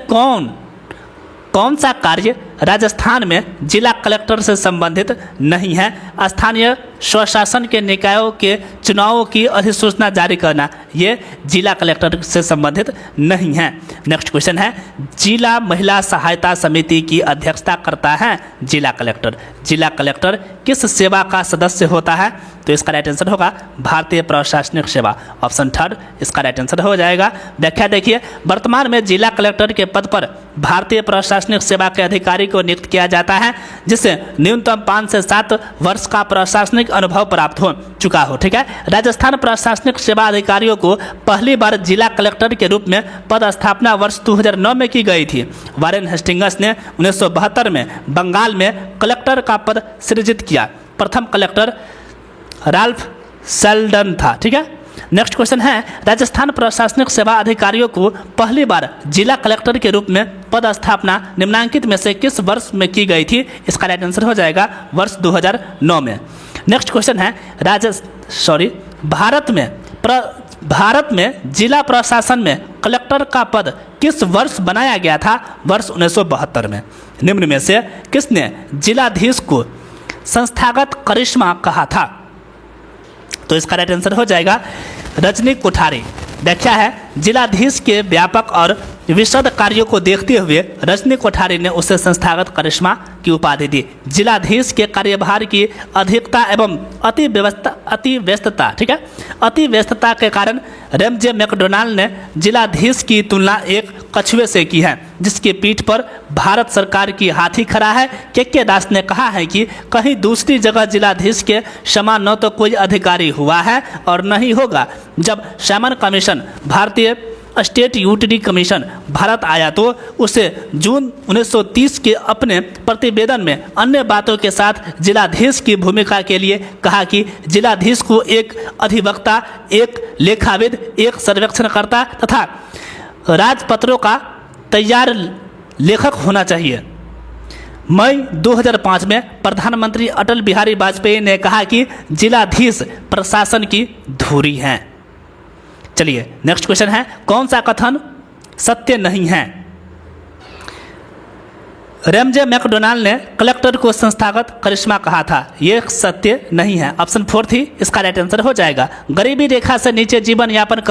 कौन सा कार्य राजस्थान में जिला कलेक्टर से संबंधित नहीं है? स्थानीय स्वशासन के निकायों के चुनावों की अधिसूचना जारी करना, ये जिला कलेक्टर से संबंधित नहीं है। नेक्स्ट क्वेश्चन है, जिला महिला सहायता समिति की अध्यक्षता करता है जिला कलेक्टर। जिला कलेक्टर किस सेवा का सदस्य होता है? तो इसका राइट आंसर होगा भारतीय प्रशासनिक सेवा, ऑप्शन थर्ड इसका राइट आंसर हो जाएगा। व्याख्या देखिए, वर्तमान में जिला कलेक्टर के पद पर भारतीय प्रशासनिक सेवा के अधिकारी को नियुक्त किया जाता है जिसे न्यूनतम 5 से 7 वर्ष का प्रशासनिक अनुभव प्राप्त हो चुका हो। ठीक है, राजस्थान प्रशासनिक सेवा अधिकारियों को पहली बार जिला कलेक्टर के रूप में पद स्थापना वर्ष 2009 में की गई थी। वारेन हेस्टिंग्स ने 1972 में बंगाल में कलेक्टर का पद सृजित किया। प्रथम कलेक्टर राल्फ सेल्डन था। ठीक है, नेक्स्ट क्वेश्चन है राजस्थान प्रशासनिक सेवा अधिकारियों को पहली बार जिला कलेक्टर के रूप में पद स्थापना निम्नांकित में से किस वर्ष में की गई थी? इसका राइट आंसर हो जाएगा वर्ष 2009 में। नेक्स्ट क्वेश्चन है भारत में जिला प्रशासन में कलेक्टर का पद किस वर्ष बनाया गया था? वर्ष 1972 में। निम्न में से किसने जिलाधीश को संस्थागत करिश्मा कहा था? तो इसका राइट आंसर हो जाएगा रजनी कोठारी। व्याख्या है जिलाधीश के व्यापक और विशद कार्यों को देखते हुए रजनी कोठारी ने उसे संस्थागत करिश्मा की उपाधि दी। जिलाधीश के कार्यभार की अधिकता एवं अति व्यस्तता, ठीक है, अति व्यस्तता के कारण रेमजे मैकडोनाल्ड ने जिलाधीश की तुलना एक कछुए से की है जिसकी पीठ पर भारत सरकार की हाथी खड़ा है। के दास ने कहा है कि कहीं दूसरी जगह जिलाधीश के समान न तो कोई अधिकारी हुआ है और न ही होगा। जब सैमन कमीशन भारतीय स्टेट यूटिलिटी कमीशन भारत आया तो उसे जून 1930 के अपने प्रतिवेदन में अन्य बातों के साथ जिलाधीश की भूमिका के लिए कहा कि जिलाधीश को एक अधिवक्ता, एक लेखाविद, एक सर्वेक्षणकर्ता तथा राजपत्रों का तैयार लेखक होना चाहिए। मई 2005 में प्रधानमंत्री अटल बिहारी वाजपेयी ने कहा कि जिलाधीश प्रशासन की धुरी हैं। चलिए नेक्स्ट क्वेश्चन है कौन सा कथन सत्य नहीं है? रेमजे मैकडोनाल्ड ने कलेक्टर को संस्थागत करिश्मा कहा था, यह सत्य नहीं है। ऑप्शन 4 थी, इसका राइट आंसर हो जाएगा गरीबी रेखा से नीचे जीवन यापन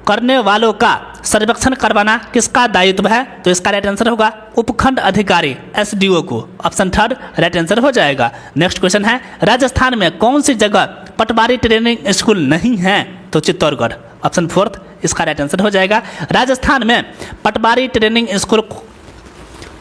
करने वालों का सर्वेक्षण करवाना किसका दायित्व है? तो इसका राइट आंसर होगा उपखंड अधिकारी SDO को। ऑप्शन 3 राइट आंसर हो जाएगा। नेक्स्ट क्वेश्चन है राजस्थान में कौन सी जगह पटवारी ट्रेनिंग स्कूल नहीं है? तो चित्तौड़गढ़। ऑप्शन 4 इसका राइट आंसर हो जाएगा। राजस्थान में पटवारी ट्रेनिंग स्कूल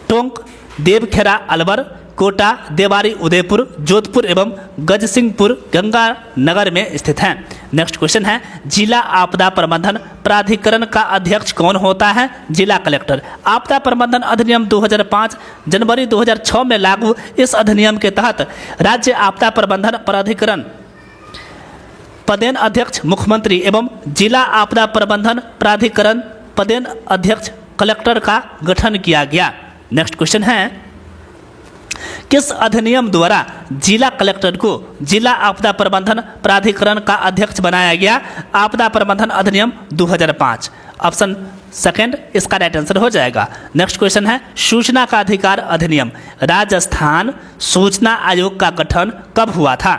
टोंक, देवखेरा अलवर, कोटा, देवारी उदयपुर, जोधपुर एवं गजसिंहपुर गंगानगर में स्थित हैं। नेक्स्ट क्वेश्चन है जिला आपदा प्रबंधन प्राधिकरण का अध्यक्ष कौन होता है? जिला कलेक्टर। आपदा प्रबंधन अधिनियम 2005 जनवरी 2006 में लागू इस अधिनियम के तहत राज्य आपदा प्रबंधन प्राधिकरण पदेन अध्यक्ष मुख्यमंत्री एवं जिला आपदा प्रबंधन प्राधिकरण पदेन अध्यक्ष कलेक्टर का गठन किया गया। नेक्स्ट क्वेश्चन है किस अधिनियम द्वारा जिला कलेक्टर को जिला आपदा प्रबंधन प्राधिकरण का अध्यक्ष बनाया गया? आपदा प्रबंधन अधिनियम 2005। ऑप्शन 2 इसका राइट आंसर हो जाएगा। नेक्स्ट क्वेश्चन है सूचना का अधिकार अधिनियम राजस्थान सूचना आयोग का गठन कब हुआ था?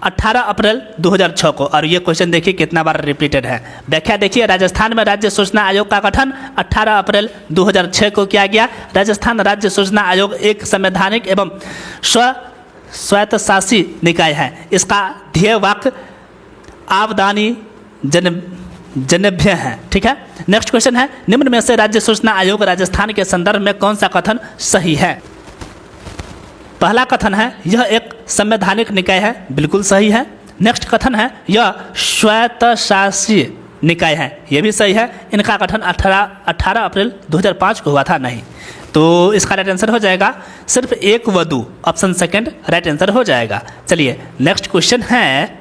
18 अप्रैल 2006 को। और ये क्वेश्चन देखिए कितना बार रिपीटेड है। व्याख्या देखिए राजस्थान में राज्य सूचना आयोग का गठन 18 अप्रैल 2006 को किया गया। राजस्थान राज्य सूचना आयोग एक संवैधानिक एवं स्वायत्तशासी निकाय है। इसका ध्येय वाक्य आवदानी जनभ्य है। ठीक है, नेक्स्ट क्वेश्चन है निम्न में से राज्य सूचना आयोग राजस्थान के संदर्भ में कौन सा कथन सही है? पहला कथन है यह एक संवैधानिक निकाय है, बिल्कुल सही है। नेक्स्ट कथन है यह स्वायत्तशासी निकाय है, यह भी सही है। इनका गठन 18 अप्रैल 2005 को हुआ था, नहीं। तो इसका राइट आंसर हो जाएगा सिर्फ 1 व 2। ऑप्शन 2 राइट आंसर हो जाएगा। चलिए नेक्स्ट क्वेश्चन है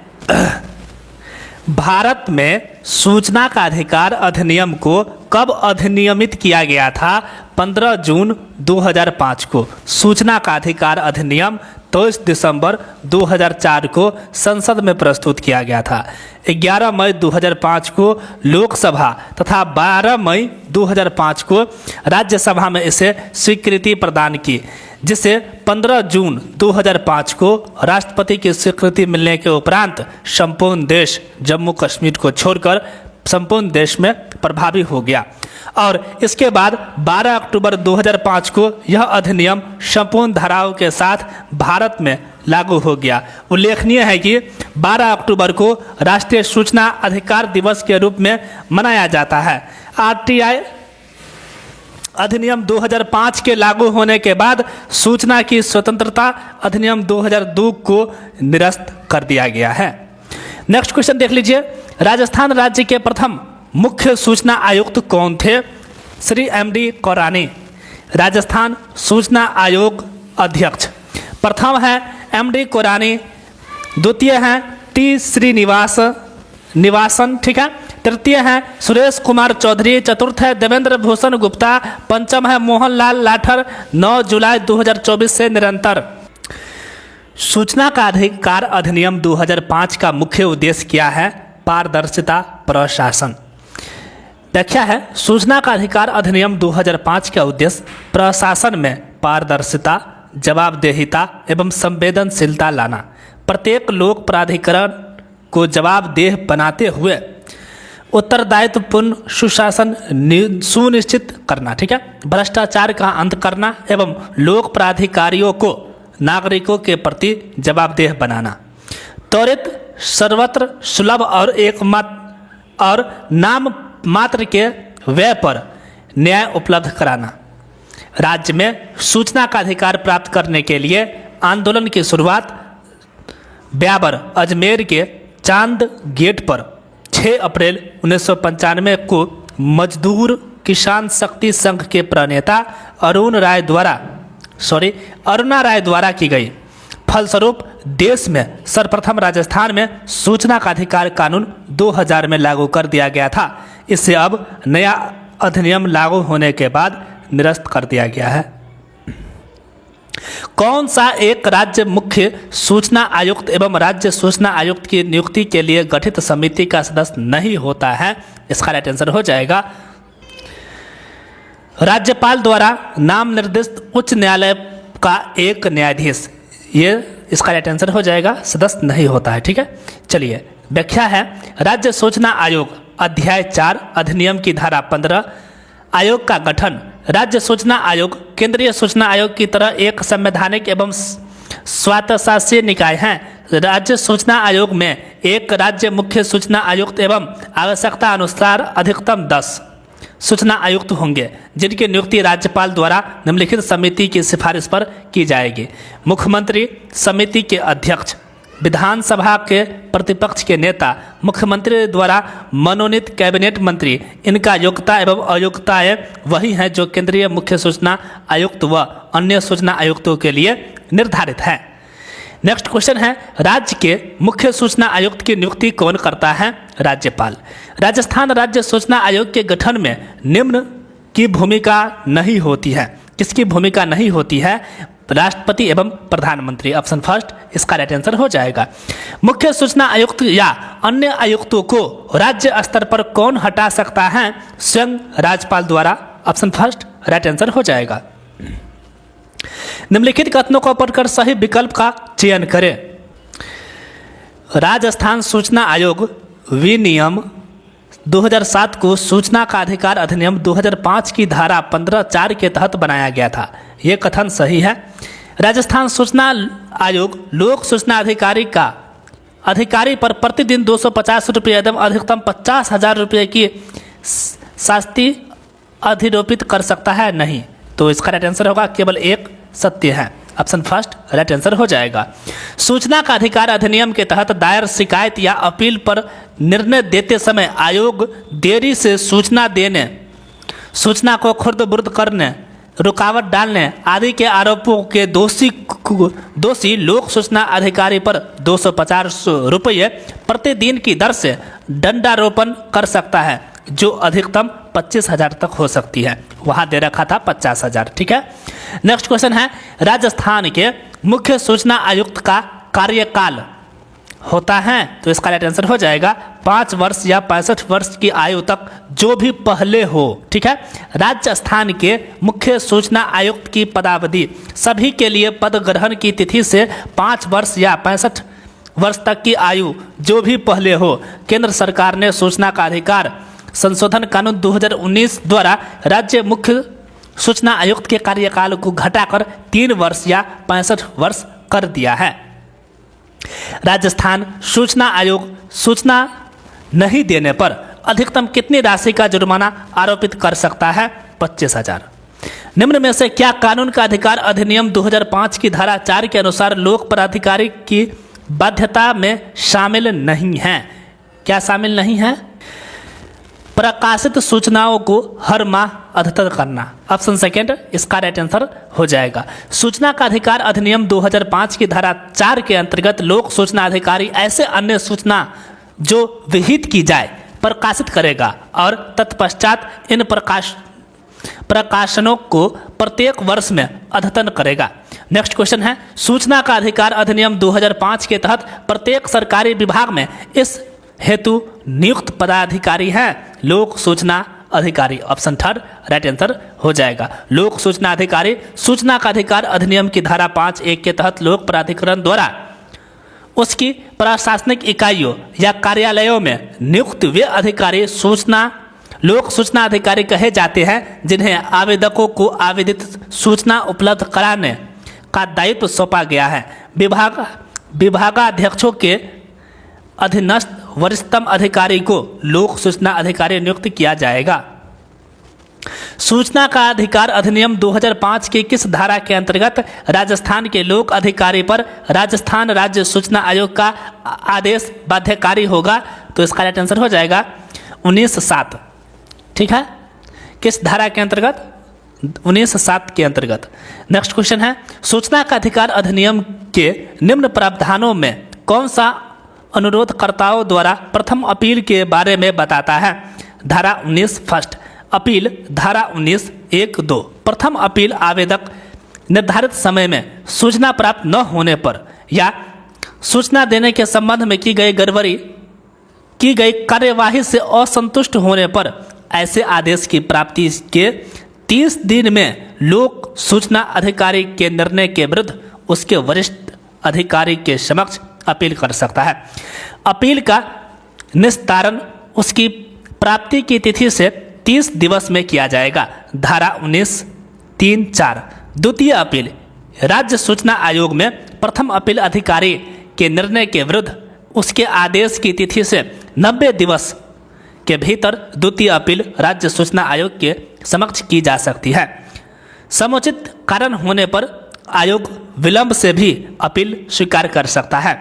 भारत में सूचना का अधिकार अधिनियम को कब अधिनियमित किया गया था? 15 जून 2005 को। सूचना का अधिकार अधिनियम 23 दिसंबर 2004 को संसद में प्रस्तुत किया गया था। 11 मई 2005 को लोकसभा तथा 12 मई 2005 को राज्यसभा में इसे स्वीकृति प्रदान की, जिसे 15 जून 2005 को राष्ट्रपति की स्वीकृति मिलने के उपरांत संपूर्ण देश जम्मू कश्मीर को छोड़कर संपूर्ण देश में प्रभावी हो गया। और इसके बाद 12 अक्टूबर 2005 को यह अधिनियम संपूर्ण धाराओं के साथ भारत में लागू हो गया। उल्लेखनीय है कि 12 अक्टूबर को राष्ट्रीय सूचना अधिकार दिवस के रूप में मनाया जाता है। RTI अधिनियम 2005 के लागू होने के बाद सूचना की स्वतंत्रता अधिनियम 2002 को निरस्त कर दिया गया है। नेक्स्ट क्वेश्चन देख लीजिए राजस्थान राज्य के प्रथम मुख्य सूचना आयुक्त कौन थे? श्री MD कौरानी, राजस्थान सूचना आयोग अध्यक्ष। प्रथम है MD कौरानी, द्वितीय हैं टी श्रीनिवास निवासन, ठीक है। तृतीय है सुरेश कुमार चौधरी। चतुर्थ है देवेंद्र भूषण गुप्ता। पंचम है मोहनलाल लाठर। 9 जुलाई 2024 से निरंतर। सूचना का अधिकार अधिनियम 2005 का मुख्य उद्देश्य क्या है? पारदर्शिता, प्रशासन। व्याख्या है सूचना का अधिकार अधिनियम 2005 का उद्देश्य प्रशासन में पारदर्शिता, जवाबदेहिता एवं संवेदनशीलता लाना, प्रत्येक लोक प्राधिकरण को जवाबदेह बनाते हुए उत्तरदायित्वपूर्ण सुशासन सुनिश्चित करना, ठीक है। भ्रष्टाचार का अंत करना एवं लोक प्राधिकारियों को नागरिकों के प्रति जवाबदेह बनाना, त्वरित, सर्वत्र सुलभ और नाम मात्र के व्यय पर न्याय उपलब्ध कराना। राज्य में सूचना का अधिकार प्राप्त करने के लिए आंदोलन की शुरुआत ब्याबर अजमेर के चांद गेट पर 6 अप्रैल 1995 को मजदूर किसान शक्ति संघ के प्रणेता अरुणा राय द्वारा की गई। फलस्वरूप देश में सर्वप्रथम राजस्थान में सूचना का अधिकार कानून 2000 में लागू कर दिया गया था। इसे अब नया अधिनियम लागू होने के बाद निरस्त कर दिया गया है। कौन सा एक राज्य मुख्य सूचना आयुक्त एवं राज्य सूचना आयुक्त की नियुक्ति के लिए गठित समिति का सदस्य नहीं होता है? इसका राइट आंसर हो जाएगा राज्यपाल द्वारा नाम निर्दिष्ट उच्च न्यायालय का एक न्यायाधीश। ये इसका राइट आंसर हो जाएगा सदस्य नहीं होता है, ठीक है। चलिए व्याख्या है राज्य सूचना आयोग अध्याय 4 अधिनियम की धारा 15। आयोग का गठन। राज्य सूचना आयोग केंद्रीय सूचना आयोग की तरह एक संवैधानिक एवं स्वायत्तशासी निकाय है। राज्य सूचना आयोग में एक राज्य मुख्य सूचना आयुक्त एवं आवश्यकता अनुसार अधिकतम 10 सूचना आयुक्त होंगे, जिनकी नियुक्ति राज्यपाल द्वारा निम्नलिखित समिति की सिफारिश पर की जाएगी। मुख्यमंत्री, समिति के अध्यक्ष, विधानसभा के प्रतिपक्ष के नेता, मुख्यमंत्री द्वारा मनोनीत कैबिनेट मंत्री। इनका योग्यता एवं अयोग्यताएं वही हैं जो केंद्रीय मुख्य सूचना आयुक्त व अन्य सूचना आयुक्तों के लिए निर्धारित है। नेक्स्ट क्वेश्चन है राज्य के मुख्य सूचना आयुक्त की नियुक्ति कौन करता है? राज्यपाल। राजस्थान राज्य सूचना आयोग के गठन में निम्न की भूमिका नहीं होती है। किसकी भूमिका नहीं होती है? राष्ट्रपति एवं प्रधानमंत्री। ऑप्शन फर्स्ट इसका राइट आंसर हो जाएगा। मुख्य सूचना आयुक्त या अन्य आयुक्तों को राज्य स्तर पर कौन हटा सकता है? स्वयं राज्यपाल द्वारा। ऑप्शन फर्स्ट राइट आंसर हो जाएगा। निम्नलिखित कथनों को पढ़कर सही विकल्प का चयन करें। राजस्थान सूचना आयोग विनियम 2007 को सूचना का अधिकार अधिनियम 2005 की धारा 15(4) के तहत बनाया गया था। ये कथन सही है। राजस्थान सूचना आयोग लोक सूचना अधिकारी पर प्रतिदिन 250 रुपये एवं अधिकतम 50,000 रुपये की शास्ति अधिरोपित कर सकता है? नहीं। तो इसका राइट आंसर होगा केवल एक सत्य है। ऑप्शन फर्स्ट राइट आंसर हो जाएगा। सूचना का अधिकार अधिनियम के तहत दायर शिकायत या अपील पर निर्णय देते समय आयोग देरी से सूचना देने, सूचना को खुर्द-बुर्द करने, रुकावट डालने आदि के आरोपों के दोषी लोक सूचना अधिकारी पर 250 रुपये प्रतिदिन की दर से दंडारोपण कर सकता है, जो अधिकतम 25,000 तक हो सकती है। वहाँ दे रखा था 50,000, ठीक है। नेक्स्ट क्वेश्चन है राजस्थान के मुख्य सूचना आयुक्त का कार्यकाल होता है? तो इसका राइट आंसर हो जाएगा 5 वर्ष या 65 वर्ष की आयु तक, जो भी पहले हो, ठीक है। राजस्थान के मुख्य सूचना आयुक्त की पदावधि सभी के लिए पद ग्रहण की तिथि से 5 वर्ष या 65 वर्ष तक की आयु जो भी पहले हो। केंद्र सरकार ने सूचना का अधिकार संशोधन कानून 2019 द्वारा राज्य मुख्य सूचना आयुक्त के कार्यकाल को घटाकर 3 वर्ष या 65 वर्ष कर दिया है। राजस्थान सूचना आयोग सूचना नहीं देने पर अधिकतम कितनी राशि का जुर्माना आरोपित कर सकता है? 25,000। निम्न में से क्या कानून का अधिकार अधिनियम 2005 की धारा 4 के अनुसार लोक प्राधिकारी की बाध्यता में शामिल नहीं है? क्या शामिल नहीं है? प्रकाशित सूचनाओं को हर माह अद्यतन करना। ऑप्शन सेकेंड इसका राइट आंसर हो जाएगा। सूचना का अधिकार अधिनियम 2005 की धारा 4 के अंतर्गत लोक सूचना अधिकारी ऐसे अन्य सूचना जो विहित की जाए प्रकाशित करेगा और तत्पश्चात इन प्रकाशनों को प्रत्येक वर्ष में अद्यतन करेगा। नेक्स्ट क्वेश्चन है, सूचना का अधिकार अधिनियम 2005 के तहत प्रत्येक सरकारी विभाग में इस हेतु नियुक्त पदाधिकारी हैं लोक सूचना अधिकारी। ऑप्शन थर्ड राइट आंसर हो जाएगा। लोक सूचना अधिकारी सूचना का अधिकार अधिनियम की धारा 5(1) के तहत लोक प्राधिकरण द्वारा उसकी प्रशासनिक इकाइयों या कार्यालयों में नियुक्त वे अधिकारी लोक सूचना अधिकारी कहे जाते हैं जिन्हें आवेदकों को आवेदित सूचना उपलब्ध कराने का दायित्व सौंपा गया है। विभागाध्यक्षों के अधीनस्थ वरिष्ठतम अधिकारी को लोक सूचना अधिकारी नियुक्त किया जाएगा। सूचना का अधिकार अधिनियम 2005 की किस धारा के अंतर्गत राजस्थान के लोक अधिकारी पर राजस्थान राज्य सूचना आयोग का आदेश बाध्यकारी होगा? तो इसका राइट आंसर हो जाएगा 19(7). ठीक है, किस धारा के अंतर्गत? 19(7) के अंतर्गत। नेक्स्ट क्वेश्चन है, सूचना का अधिकार अधिनियम के निम्न प्रावधानों में कौन सा अनुरोधकर्ताओं द्वारा प्रथम अपील के बारे में बताता है? धारा 19 फर्स्ट अपील। धारा 19(1)(2) प्रथम अपील आवेदक निर्धारित समय में सूचना प्राप्त न होने पर या सूचना देने के संबंध में की गई कार्यवाही से असंतुष्ट होने पर ऐसे आदेश की प्राप्ति के 30 दिन में लोक सूचना अधिकारी के निर्णय के विरुद्ध उसके वरिष्ठ अधिकारी के समक्ष अपील कर सकता है। अपील का निस्तारण उसकी प्राप्ति की तिथि से 30 दिवस में किया जाएगा। धारा 19(3)(4) द्वितीय अपील। राज्य सूचना आयोग में प्रथम अपील अधिकारी के निर्णय के विरुद्ध उसके आदेश की तिथि से 90 दिवस के भीतर द्वितीय अपील राज्य सूचना आयोग के समक्ष की जा सकती है। समुचित कारण होने पर आयोग विलंब से भी अपील स्वीकार कर सकता है।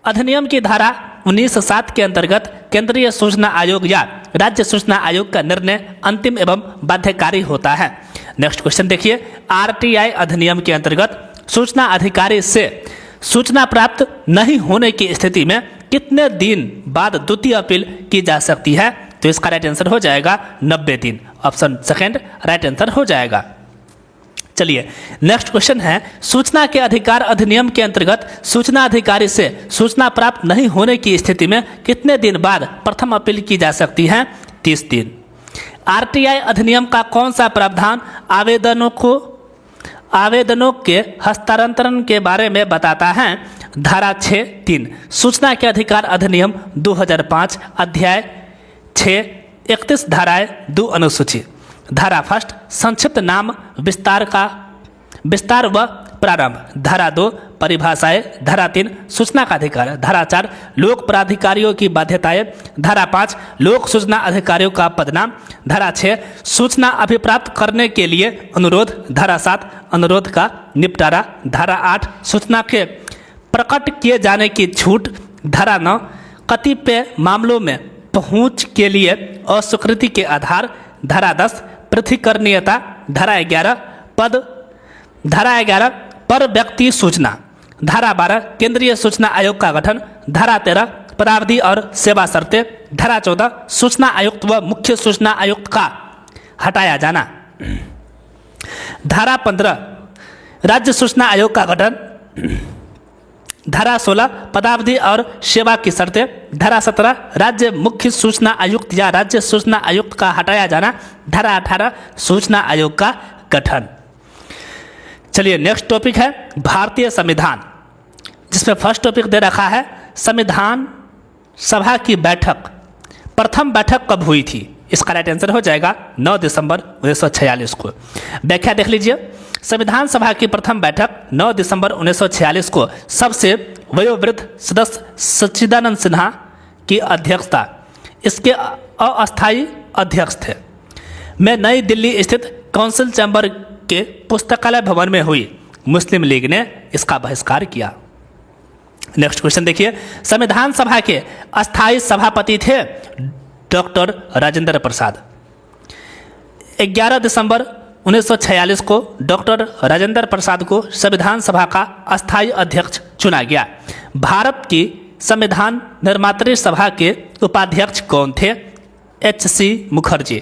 अधिनियम की धारा 19(7) के अंतर्गत केंद्रीय सूचना आयोग या राज्य सूचना आयोग का निर्णय अंतिम एवं बाध्यकारी होता है। नेक्स्ट क्वेश्चन देखिए, आरटीआई अधिनियम के अंतर्गत सूचना अधिकारी से सूचना प्राप्त नहीं होने की स्थिति में कितने दिन बाद द्वितीय अपील की जा सकती है? तो इसका राइट आंसर हो जाएगा 90 दिन। ऑप्शन सेकेंड राइट आंसर हो जाएगा। चलिए नेक्स्ट क्वेश्चन है, सूचना के अधिकार अधिनियम के अंतर्गत सूचना अधिकारी से सूचना प्राप्त नहीं होने की स्थिति में कितने दिन बाद प्रथम अपील की जा सकती है? 30 दिन। आरटीआई अधिनियम का कौन सा प्रावधान आवेदनों के हस्तांतरण के बारे में बताता है? धारा 6(3) सूचना के अधिकार अधिनियम 2005 अध्याय 6 31 धाराएं 2 अनुसूची। धारा फर्स्ट संक्षिप्त नाम विस्तार व प्रारंभ। धारा 2 परिभाषाएं। धारा 3 सूचना का अधिकार। धारा 4 लोक प्राधिकारियों की बाध्यताएं। धारा 5 लोक सूचना अधिकारियों का पदनाम। धारा 6 सूचना अभिप्राप्त करने के लिए अनुरोध। धारा 7 अनुरोध का निपटारा। धारा 8 सूचना के प्रकट किए जाने की छूट। धारा 9 कतिपय मामलों में पहुंच के लिए अस्वीकृति के आधार। धारा 10 पृथकरणीयता। धारा 11 पर व्यक्ति सूचना। धारा 12 केंद्रीय सूचना आयोग का गठन। धारा 13 पदावधि और सेवा शर्तें। धारा 14 सूचना आयुक्त व मुख्य सूचना आयुक्त का हटाया जाना। धारा 15 राज्य सूचना आयोग का गठन। धारा 16 पदावधि और सेवा की शर्तें। धारा 17 राज्य मुख्य सूचना आयुक्त या राज्य सूचना आयुक्त का हटाया जाना। धारा 18 सूचना आयोग का गठन। चलिए नेक्स्ट टॉपिक है भारतीय संविधान, जिसमें फर्स्ट टॉपिक दे रखा है संविधान सभा की बैठक। प्रथम बैठक कब हुई थी? इसका राइट आंसर हो जाएगा 9 दिसंबर 1946 को। व्याख्या देख लीजिए। संविधान सभा की प्रथम बैठक 9 दिसंबर 1946 को सबसे वयोवृद्ध सदस्य सच्चिदानंद सिन्हा की अध्यक्षता, इसके अस्थायी अध्यक्ष थे, में नई दिल्ली स्थित काउंसिल चैम्बर के पुस्तकालय भवन में हुई। मुस्लिम लीग ने इसका बहिष्कार किया। नेक्स्ट क्वेश्चन देखिए। संविधान सभा के अस्थायी सभापति थे डॉक्टर राजेंद्र प्रसाद। 11 दिसंबर 1946 को डॉक्टर राजेंद्र प्रसाद को संविधान सभा का अस्थायी अध्यक्ष चुना गया। भारत की संविधान निर्मात्री सभा के उपाध्यक्ष कौन थे? H.C. मुखर्जी।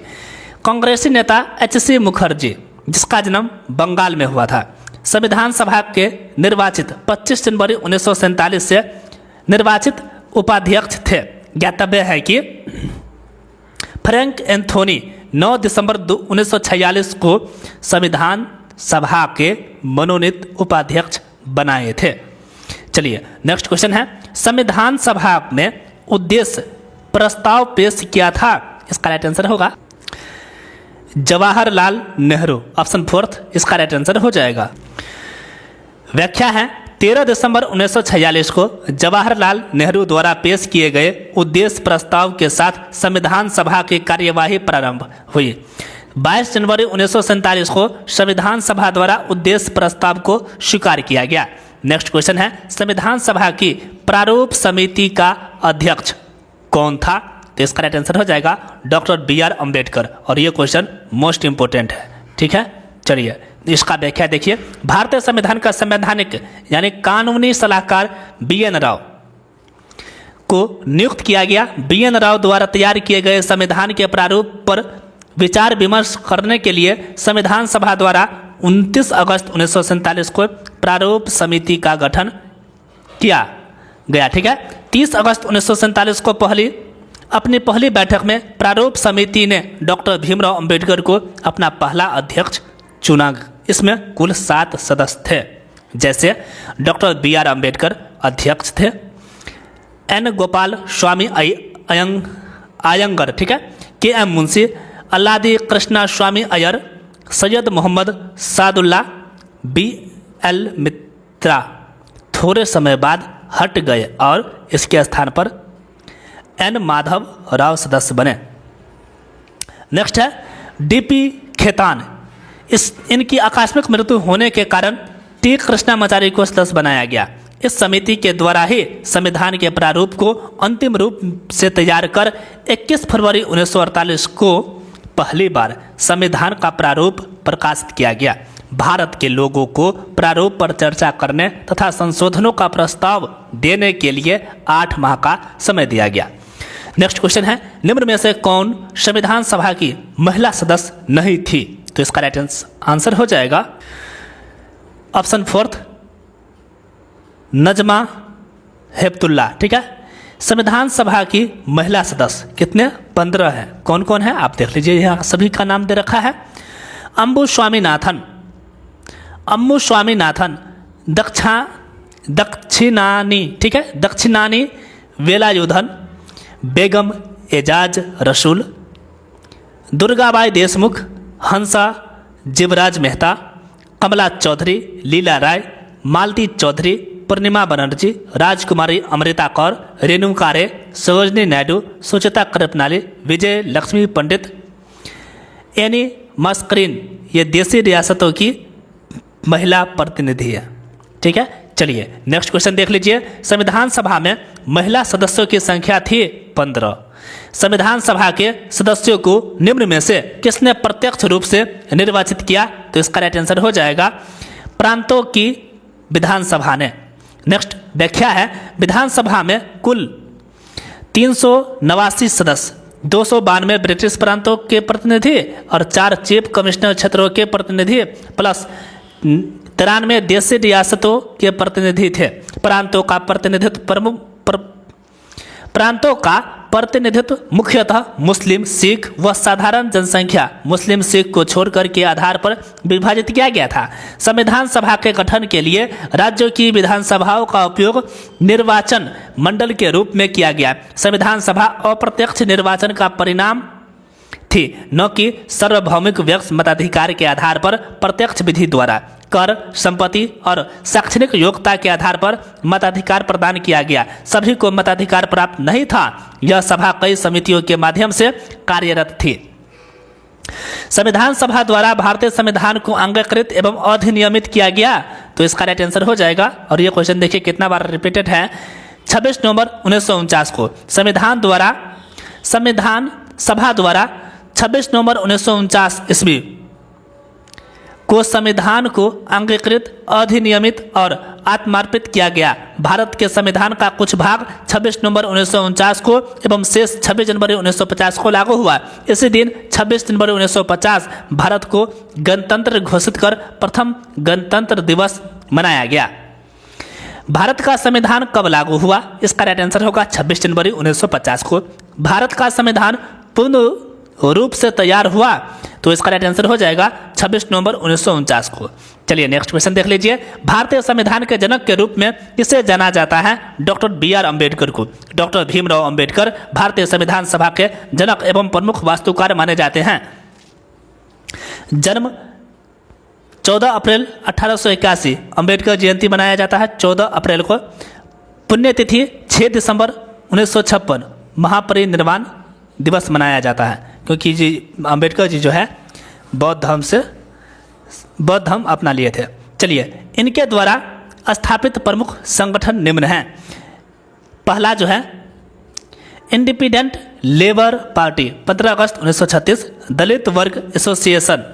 कांग्रेसी नेता H.C. मुखर्जी, जिसका जन्म बंगाल में हुआ था, संविधान सभा के निर्वाचित 25 जनवरी 1947 से निर्वाचित उपाध्यक्ष थे। ज्ञातव्य है कि फ्रैंक एंथोनी 9 दिसंबर 1946 को संविधान सभा के मनोनीत उपाध्यक्ष बनाए थे। चलिए नेक्स्ट क्वेश्चन है, संविधान सभा में उद्देश्य प्रस्ताव पेश किया था? इसका राइट आंसर होगा जवाहरलाल नेहरू, ऑप्शन 4 इसका राइट आंसर हो जाएगा। व्याख्या है, 13 दिसंबर 1946 को जवाहरलाल नेहरू द्वारा पेश किए गए उद्देश्य प्रस्ताव के साथ संविधान सभा की कार्यवाही प्रारंभ हुई। 22 जनवरी 1947 को संविधान सभा द्वारा उद्देश्य प्रस्ताव को स्वीकार किया गया। नेक्स्ट क्वेश्चन है, संविधान सभा की प्रारूप समिति का अध्यक्ष कौन था? तो इसका राइट आंसर हो जाएगा डॉक्टर B.R. अम्बेडकर, और ये क्वेश्चन मोस्ट इंपोर्टेंट है। ठीक है, चलिए इसका व्याख्या देखिए। भारतीय संविधान का संवैधानिक यानी कानूनी सलाहकार B.N. राव को नियुक्त किया गया। B.N. राव द्वारा तैयार किए गए संविधान के प्रारूप पर विचार विमर्श करने के लिए संविधान सभा द्वारा 29 अगस्त 1947 को प्रारूप समिति का गठन किया गया। ठीक है, 30 अगस्त 1947 को अपनी पहली बैठक में प्रारूप समिति ने डॉक्टर भीमराव अंबेडकर को अपना पहला अध्यक्ष चुना। इसमें कुल 7 सदस्य थे, जैसे डॉक्टर B.R. अम्बेडकर अध्यक्ष थे, N. गोपाल स्वामी अयंगर, ठीक है, K.M. मुंशी, अल्लादी कृष्णा स्वामी अय्यर, सैयद मोहम्मद सादुल्ला, B.L. मित्रा थोड़े समय बाद हट गए और इसके स्थान पर N. माधव राव सदस्य बने। नेक्स्ट है D.P. खेतान। इनकी आकस्मिक मृत्यु होने के कारण T. कृष्णामाचारी को सदस्य बनाया गया। इस समिति के द्वारा ही संविधान के प्रारूप को अंतिम रूप से तैयार कर 21 फरवरी 1948 को पहली बार संविधान का प्रारूप प्रकाशित किया गया। भारत के लोगों को प्रारूप पर चर्चा करने तथा संशोधनों का प्रस्ताव देने के लिए 8 माह का समय दिया गया। नेक्स्ट क्वेश्चन है, निम्न में से कौन संविधान सभा की महिला सदस्य नहीं थी? तो इसका राइट आंसर हो जाएगा ऑप्शन 4 नजमा हेपतुल्ला। ठीक है, संविधान सभा की महिला सदस्य कितने? 15 हैं। कौन कौन है आप देख लीजिए, यहाँ सभी का नाम दे रखा है। अम्बु स्वामीनाथन, दक्षिणानी, ठीक है, दक्षिणानी वेलायुधन, बेगम एजाज रसूल, दुर्गाबाई देशमुख, हंसा जीवराज मेहता, कमला चौधरी, लीला राय, मालती चौधरी, पूर्णिमा बनर्जी, राजकुमारी अमृता कौर, रेणुका रे, सरोजनी नायडू, सुचिता कृपनाली, विजय लक्ष्मी पंडित, एनी मस्करीन, ये देशी रियासतों की महिला प्रतिनिधि है। ठीक है, चलिए नेक्स्ट क्वेश्चन देख लीजिए। संविधान सभा में महिला सदस्यों की संख्या थी 15। संविधान सभा के सदस्यों को निम्न में से किसने प्रत्यक्ष रूप से निर्वाचित किया? तो इसका राइट आंसर हो जाएगा प्रांतों की विधानसभा ने। नेक्स्ट व्याख्या है, विधानसभा में कुल 389 सदस्य, 292 ब्रिटिश प्रांतों के प्रतिनिधि और 4 चीफ कमिश्नर क्षेत्रों के प्रतिनिधि प्लस 93 देशी रियासतों के प्रतिनिधि थे। प्रांतों का प्रतिनिधित्व मुख्यतः मुस्लिम, सिख व साधारण जनसंख्या मुस्लिम सिख को छोड़कर के आधार पर विभाजित किया गया था। संविधान सभा के गठन के लिए राज्यों की विधानसभाओं का उपयोग निर्वाचन मंडल के रूप में किया गया। संविधान सभा अप्रत्यक्ष निर्वाचन का परिणाम थी, न कि सार्वभौमिक व्यक्ति मताधिकार के आधार पर प्रत्यक्ष विधि द्वारा कर, संपत्ति और शैक्षणिक योग्यता के आधार पर मताधिकार प्रदान किया गया। सभी को मताधिकार प्राप्त नहीं था। यह सभा कई समितियों के माध्यम से कार्यरत थी। संविधान सभा द्वारा भारतीय संविधान को अंगीकृत एवं अधिनियमित किया गया। तो इसका राइट आंसर हो जाएगा, और ये क्वेश्चन देखिए कितना बार रिपीटेड है। 26 नवंबर 1949 को संविधान द्वारा संविधान सभा द्वारा 26 नवंबर 1949 ईस्वी को संविधान को अंगीकृत, अधिनियमित और आत्मार्पित किया गया। भारत के संविधान का कुछ भाग 26 नवंबर 1949 को एवं शेष 26 जनवरी 1950 को लागू हुआ। इसी दिन 26 जनवरी 1950 भारत को गणतंत्र घोषित कर प्रथम गणतंत्र दिवस मनाया गया। भारत का संविधान कब लागू हुआ? इसका राइट आंसर होगा 26 जनवरी 1950 को। भारत का संविधान पूर्ण रूप से तैयार हुआ तो इसका राइट आंसर हो जाएगा 26 नवंबर 1949 को। चलिए नेक्स्ट क्वेश्चन देख लीजिए। भारतीय संविधान के जनक के रूप में किसे जाना जाता है? Doctor B.R. अम्बेडकर को। डॉक्टर भीमराव अम्बेडकर भारतीय संविधान सभा के जनक एवं प्रमुख वास्तुकार माने जाते हैं। जन्म 14 अप्रैल 1881, अम्बेडकर जयंती मनाया जाता है 14 अप्रैल को। पुण्यतिथि 6 दिसंबर 1956, महापरिनिर्वाण दिवस मनाया जाता है, क्योंकि जी अम्बेडकर जी जो है बौद्ध धर्म अपना लिए थे। चलिए, इनके द्वारा स्थापित प्रमुख संगठन निम्न हैं। पहला जो है इंडिपेंडेंट लेबर पार्टी 15 अगस्त 1936, दलित वर्ग एसोसिएशन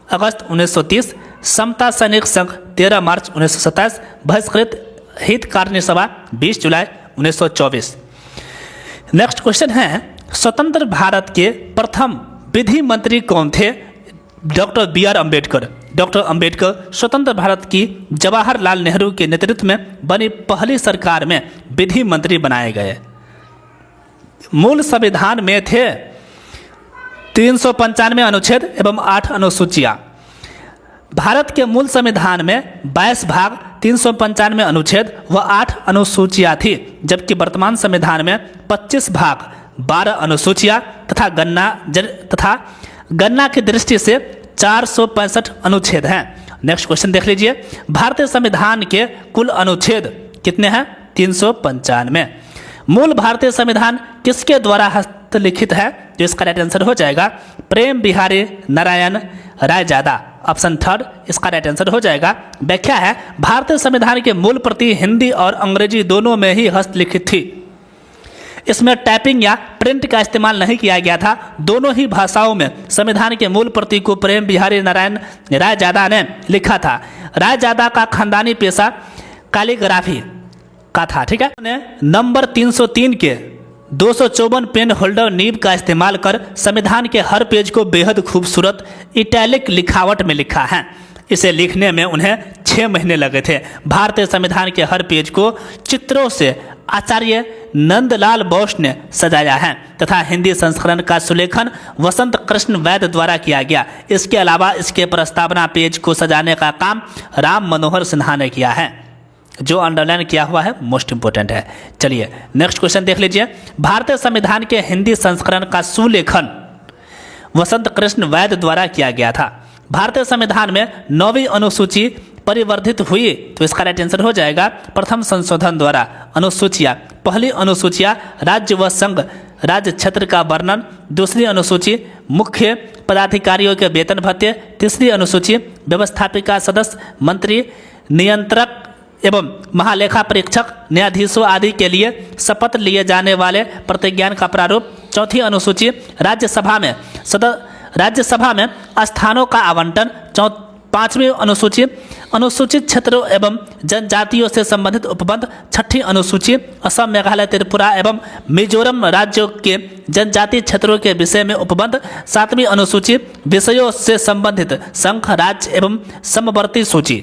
अगस्त 1930, समता सैनिक संघ 13 मार्च 1927, बहिष्कृत हितकारिणी सभा 20 जुलाई 1924। नेक्स्ट क्वेश्चन है, स्वतंत्र भारत के प्रथम विधि मंत्री कौन थे? Doctor B.R. Ambedkar. Doctor Ambedkar स्वतंत्र भारत की जवाहरलाल नेहरू के नेतृत्व में बनी पहली सरकार में विधि मंत्री बनाए गए। मूल संविधान में थे 395 अनुच्छेद एवं 8 अनुसूचियां। भारत के मूल संविधान में 22 भाग 395 अनुच्छेद व 8 अनुसूचियां थी, जबकि वर्तमान संविधान में 25 भाग 12 अनुसूचियां तथा गणना की दृष्टि से 465 अनुच्छेद हैं। नेक्स्ट क्वेश्चन देख लीजिए। भारतीय संविधान के कुल अनुच्छेद कितने हैं? 395। मूल भारतीय संविधान किसके द्वारा हस्तलिखित है? तो इसका राइट आंसर हो जाएगा प्रेम बिहारी नारायण रायजादा। ऑप्शन 3 इसका राइट आंसर हो जाएगा। व्याख्या है, भारतीय संविधान के मूल प्रति हिंदी और अंग्रेजी दोनों में ही हस्तलिखित थी। इसमें टाइपिंग या प्रिंट का इस्तेमाल नहीं किया गया था। दोनों ही भाषाओं में संविधान के मूल प्रति को प्रेम बिहारी नारायण रायजादा ने लिखा था। रायजादा का खानदानी पेशा कैलीग्राफी का था। ठीक है, उन्होंने नंबर 303 के 254 पेन होल्डर नीब का इस्तेमाल कर संविधान के हर पेज को बेहद खूबसूरत इटैलिक लिखावट में लिखा है। इसे लिखने में उन्हें 6 महीने लगे थे। भारतीय संविधान के हर पेज को चित्रों से आचार्य नंदलाल बोस ने सजाया है तथा हिंदी संस्करण का सुलेखन वसंत कृष्ण वैद्य द्वारा किया गया। इसके अलावा इसके प्रस्तावना पेज को सजाने का काम राम मनोहर सिन्हा ने किया है। जो अंडरलाइन किया हुआ है मोस्ट इंपोर्टेंट है। चलिए नेक्स्ट क्वेश्चन देख लीजिए। भारतीय संविधान के हिंदी संस्करण का सुलेखन वसंत कृष्ण वैद्य द्वारा किया गया था। भारतीय संविधान में 9वीं अनुसूची परिवर्धित हुई तो इसका राइट आंसर हो जाएगा प्रथम संशोधन द्वारा। अनुसूचियाँ, पहली अनुसूचियाँ राज्य व संघ राज्य क्षेत्र का वर्णन, दूसरी अनुसूची मुख्य पदाधिकारियों के वेतन भत्ते, तीसरी अनुसूची व्यवस्थापिका सदस्य, मंत्री, नियंत्रक एवं महालेखा परीक्षक, न्यायाधीशों आदि के लिए शपथ लिए जाने वाले प्रतिज्ञान का प्रारूप, चौथी अनुसूची राज्यसभा में स्थानों का आवंटन, पांचवी अनुसूची अनुसूचित क्षेत्रों एवं जनजातियों से संबंधित उपबंध, छठी अनुसूची असम, मेघालय, त्रिपुरा एवं मिजोरम राज्यों के जनजातीय क्षेत्रों के विषय में उपबंध, सातवीं अनुसूची विषयों से संबंधित संघ राज्य एवं समवर्ती सूची।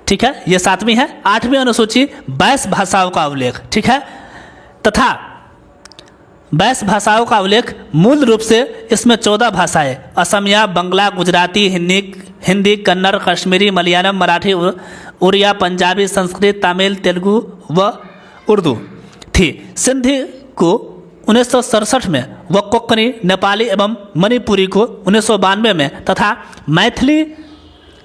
ठीक है, ये सातवीं है। आठवीं अनुसूची 22 भाषाओं का उल्लेख। ठीक है, तथा 22 भाषाओं का उल्लेख मूल रूप से इसमें 14 भाषाएं असमिया, बंगला, गुजराती, हिंदी, कन्नड़, कश्मीरी, मलयालम, मराठी, उड़िया, पंजाबी, संस्कृत, तमिल, तेलुगु व उर्दू थी। सिंधी को 1967 में व कोंकणी, नेपाली एवं मणिपुरी को 1992 में तथा मैथिली,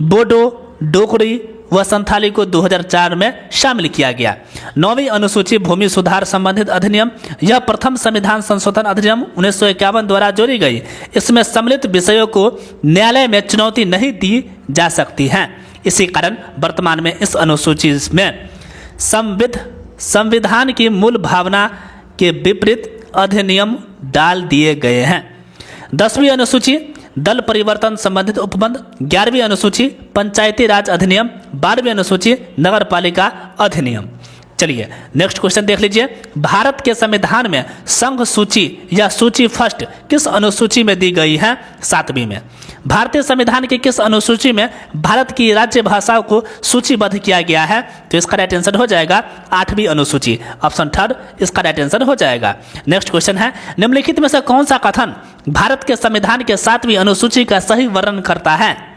बोडो, डोगरी व संथाली को 2004 में शामिल किया गया। 9वीं अनुसूची भूमि सुधार संबंधित अधिनियम, यह प्रथम संविधान संशोधन अधिनियम 1951 द्वारा जोड़ी गई। इसमें सम्मिलित विषयों को न्यायालय में चुनौती नहीं दी जा सकती है। इसी कारण वर्तमान में इस अनुसूची में संविधान की मूल भावना के विपरीत अधिनियम डाल दिए गए हैं? 10वीं अनुसूची दल परिवर्तन संबंधित उपबंध, 11वीं अनुसूची पंचायती राज अधिनियम, 12वीं अनुसूची नगर पालिका अधिनियम। चलिए नेक्स्ट क्वेश्चन देख लीजिए। भारत के संविधान में संघ सूची या सूची फर्स्ट किस अनुसूची में दी गई है? 7वीं में। भारतीय संविधान के किस अनुसूची में भारत की राज्य भाषाओं को सूचीबद्ध किया गया है? तो इसका राइट आंसर हो जाएगा 8वीं अनुसूची, ऑप्शन थर्ड इसका राइट आंसर हो जाएगा। नेक्स्ट क्वेश्चन है, निम्नलिखित में से कौन सा कथन भारत के संविधान के 7वीं अनुसूची का सही वर्णन करता है?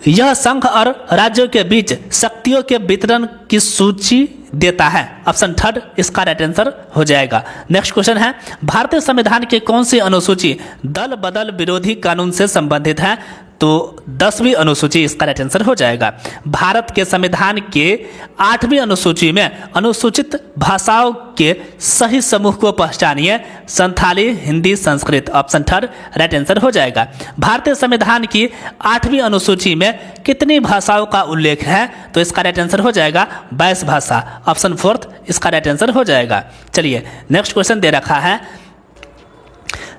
यह संघ और राज्यों के बीच शक्तियों के वितरण की सूची देता है, ऑप्शन थर्ड इसका राइट आंसर हो जाएगा। नेक्स्ट क्वेश्चन है, भारतीय संविधान की कौन सी अनुसूची दल बदल विरोधी कानून से संबंधित है? तो 10वीं अनुसूची इसका राइट आंसर हो जाएगा। भारत के संविधान के 8वीं अनुसूची में अनुसूचित भाषाओं के सही समूह को पहचानिए, Santhali, Hindi, Sanskrit, option third right answer हो जाएगा। भारतीय संविधान की 8वीं अनुसूची में कितनी भाषाओं का उल्लेख है? तो इसका राइट आंसर हो जाएगा 22 भाषा, ऑप्शन फोर्थ इसका राइट आंसर हो जाएगा। चलिए नेक्स्ट क्वेश्चन दे रखा है,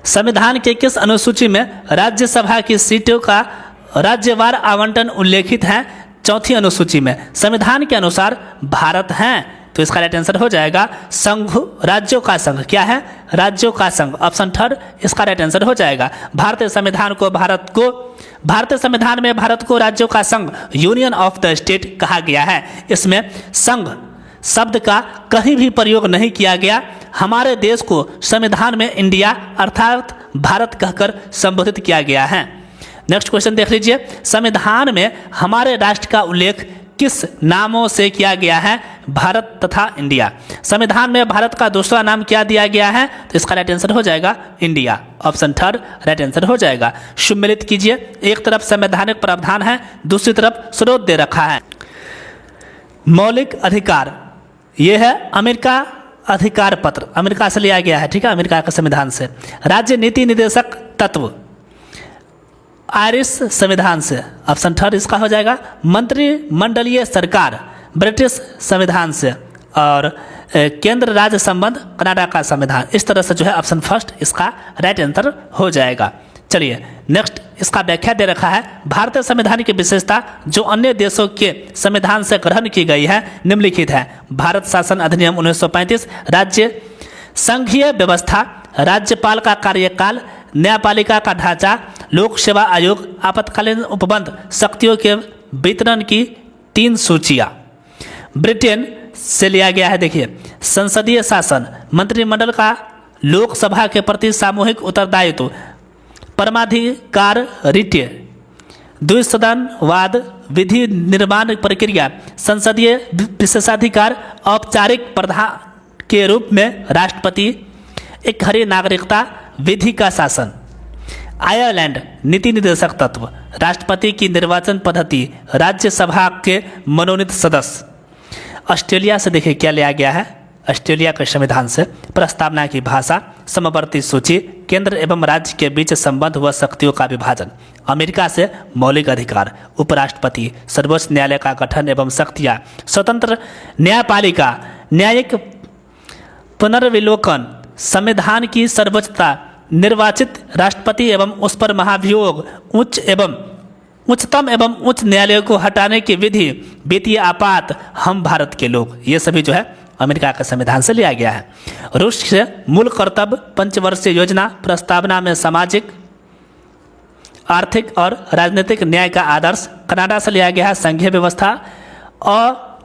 संविधान के किस अनुसूची में राज्यसभा की सीटों का राज्यवार आवंटन उल्लेखित है? 4थी अनुसूची में। संविधान के अनुसार भारत है, तो इसका राइट आंसर हो जाएगा संघ, राज्यों का संघ। क्या है? राज्यों का संघ, ऑप्शन थर्ड इसका राइट आंसर हो जाएगा। भारतीय संविधान में भारत को राज्यों का संघ, यूनियन ऑफ द स्टेट कहा गया है। इसमें संघ शब्द का कहीं भी प्रयोग नहीं किया गया। हमारे देश को संविधान में इंडिया अर्थात भारत कहकर संबोधित किया गया है। नेक्स्ट क्वेश्चन देख लीजिए, संविधान में हमारे राष्ट्र का उल्लेख किस नामों से किया गया है? भारत तथा इंडिया। संविधान में भारत का दूसरा नाम क्या दिया गया है? तो इसका राइट आंसर हो जाएगा India, option third right answer हो जाएगा। सम्मिलित कीजिए, एक तरफ संवैधानिक प्रावधान है, दूसरी तरफ स्रोत दे रखा है। मौलिक अधिकार, यह है अमेरिका अधिकार पत्र, अमेरिका से लिया गया है, ठीक है, अमेरिका के संविधान से। राज्य नीति निर्देशक तत्व आयरिश संविधान से, ऑप्शन थर्ड इसका हो जाएगा। मंत्रिमंडलीय सरकार ब्रिटिश संविधान से, और केंद्र राज्य संबंध कनाडा का संविधान। इस तरह से जो है ऑप्शन फर्स्ट इसका राइट आंसर हो जाएगा। चलिए नेक्स्ट इसका व्याख्या दे रखा है, भारतीय संविधान की विशेषता जो अन्य देशों के संविधान से ग्रहण की गई है निम्नलिखित है। भारत शासन अधिनियम 1935, राज्य संघीय व्यवस्था, राज्यपाल का कार्यकाल, न्यायपालिका का ढांचा, लोक सेवा आयोग, आपातकालीन उपबंध, शक्तियों के वितरण की 3 सूचियाँ। ब्रिटेन से लिया गया है, देखिए संसदीय शासन, मंत्रिमंडल का लोकसभा के प्रति सामूहिक उत्तरदायित्व, परमाधिकार रीत्य, द्विसदनवाद, विधि निर्माण प्रक्रिया, संसदीय विशेषाधिकार, औपचारिक प्रधान के रूप में राष्ट्रपति, एक हरी नागरिकता, विधि का शासन। आयरलैंड नीति निर्देशक तत्व, राष्ट्रपति की निर्वाचन पद्धति, राज्यसभा के मनोनीत सदस्य। ऑस्ट्रेलिया से देखिए क्या लिया गया है, ऑस्ट्रेलिया के संविधान से प्रस्तावना की भाषा, समवर्ती सूची, केंद्र एवं राज्य के बीच संबंध व शक्तियों का विभाजन। अमेरिका से मौलिक अधिकार, उपराष्ट्रपति, सर्वोच्च न्यायालय का गठन एवं शक्तियाँ, स्वतंत्र न्यायपालिका, न्यायिक पुनर्विलोकन, संविधान की सर्वोच्चता, निर्वाचित राष्ट्रपति एवं उस पर महाभियोग, उच्चतम एवं उच्च न्यायालयों को हटाने की विधि, वित्तीय आपात, हम भारत के लोग। ये सभी जो है अमेरिका के संविधान से लिया गया है। रूस से मूल कर्तव्य, पंचवर्षीय योजना, प्रस्तावना में सामाजिक, आर्थिक और राजनीतिक न्याय का आदर्श। कनाडा से लिया गया है संघीय व्यवस्था और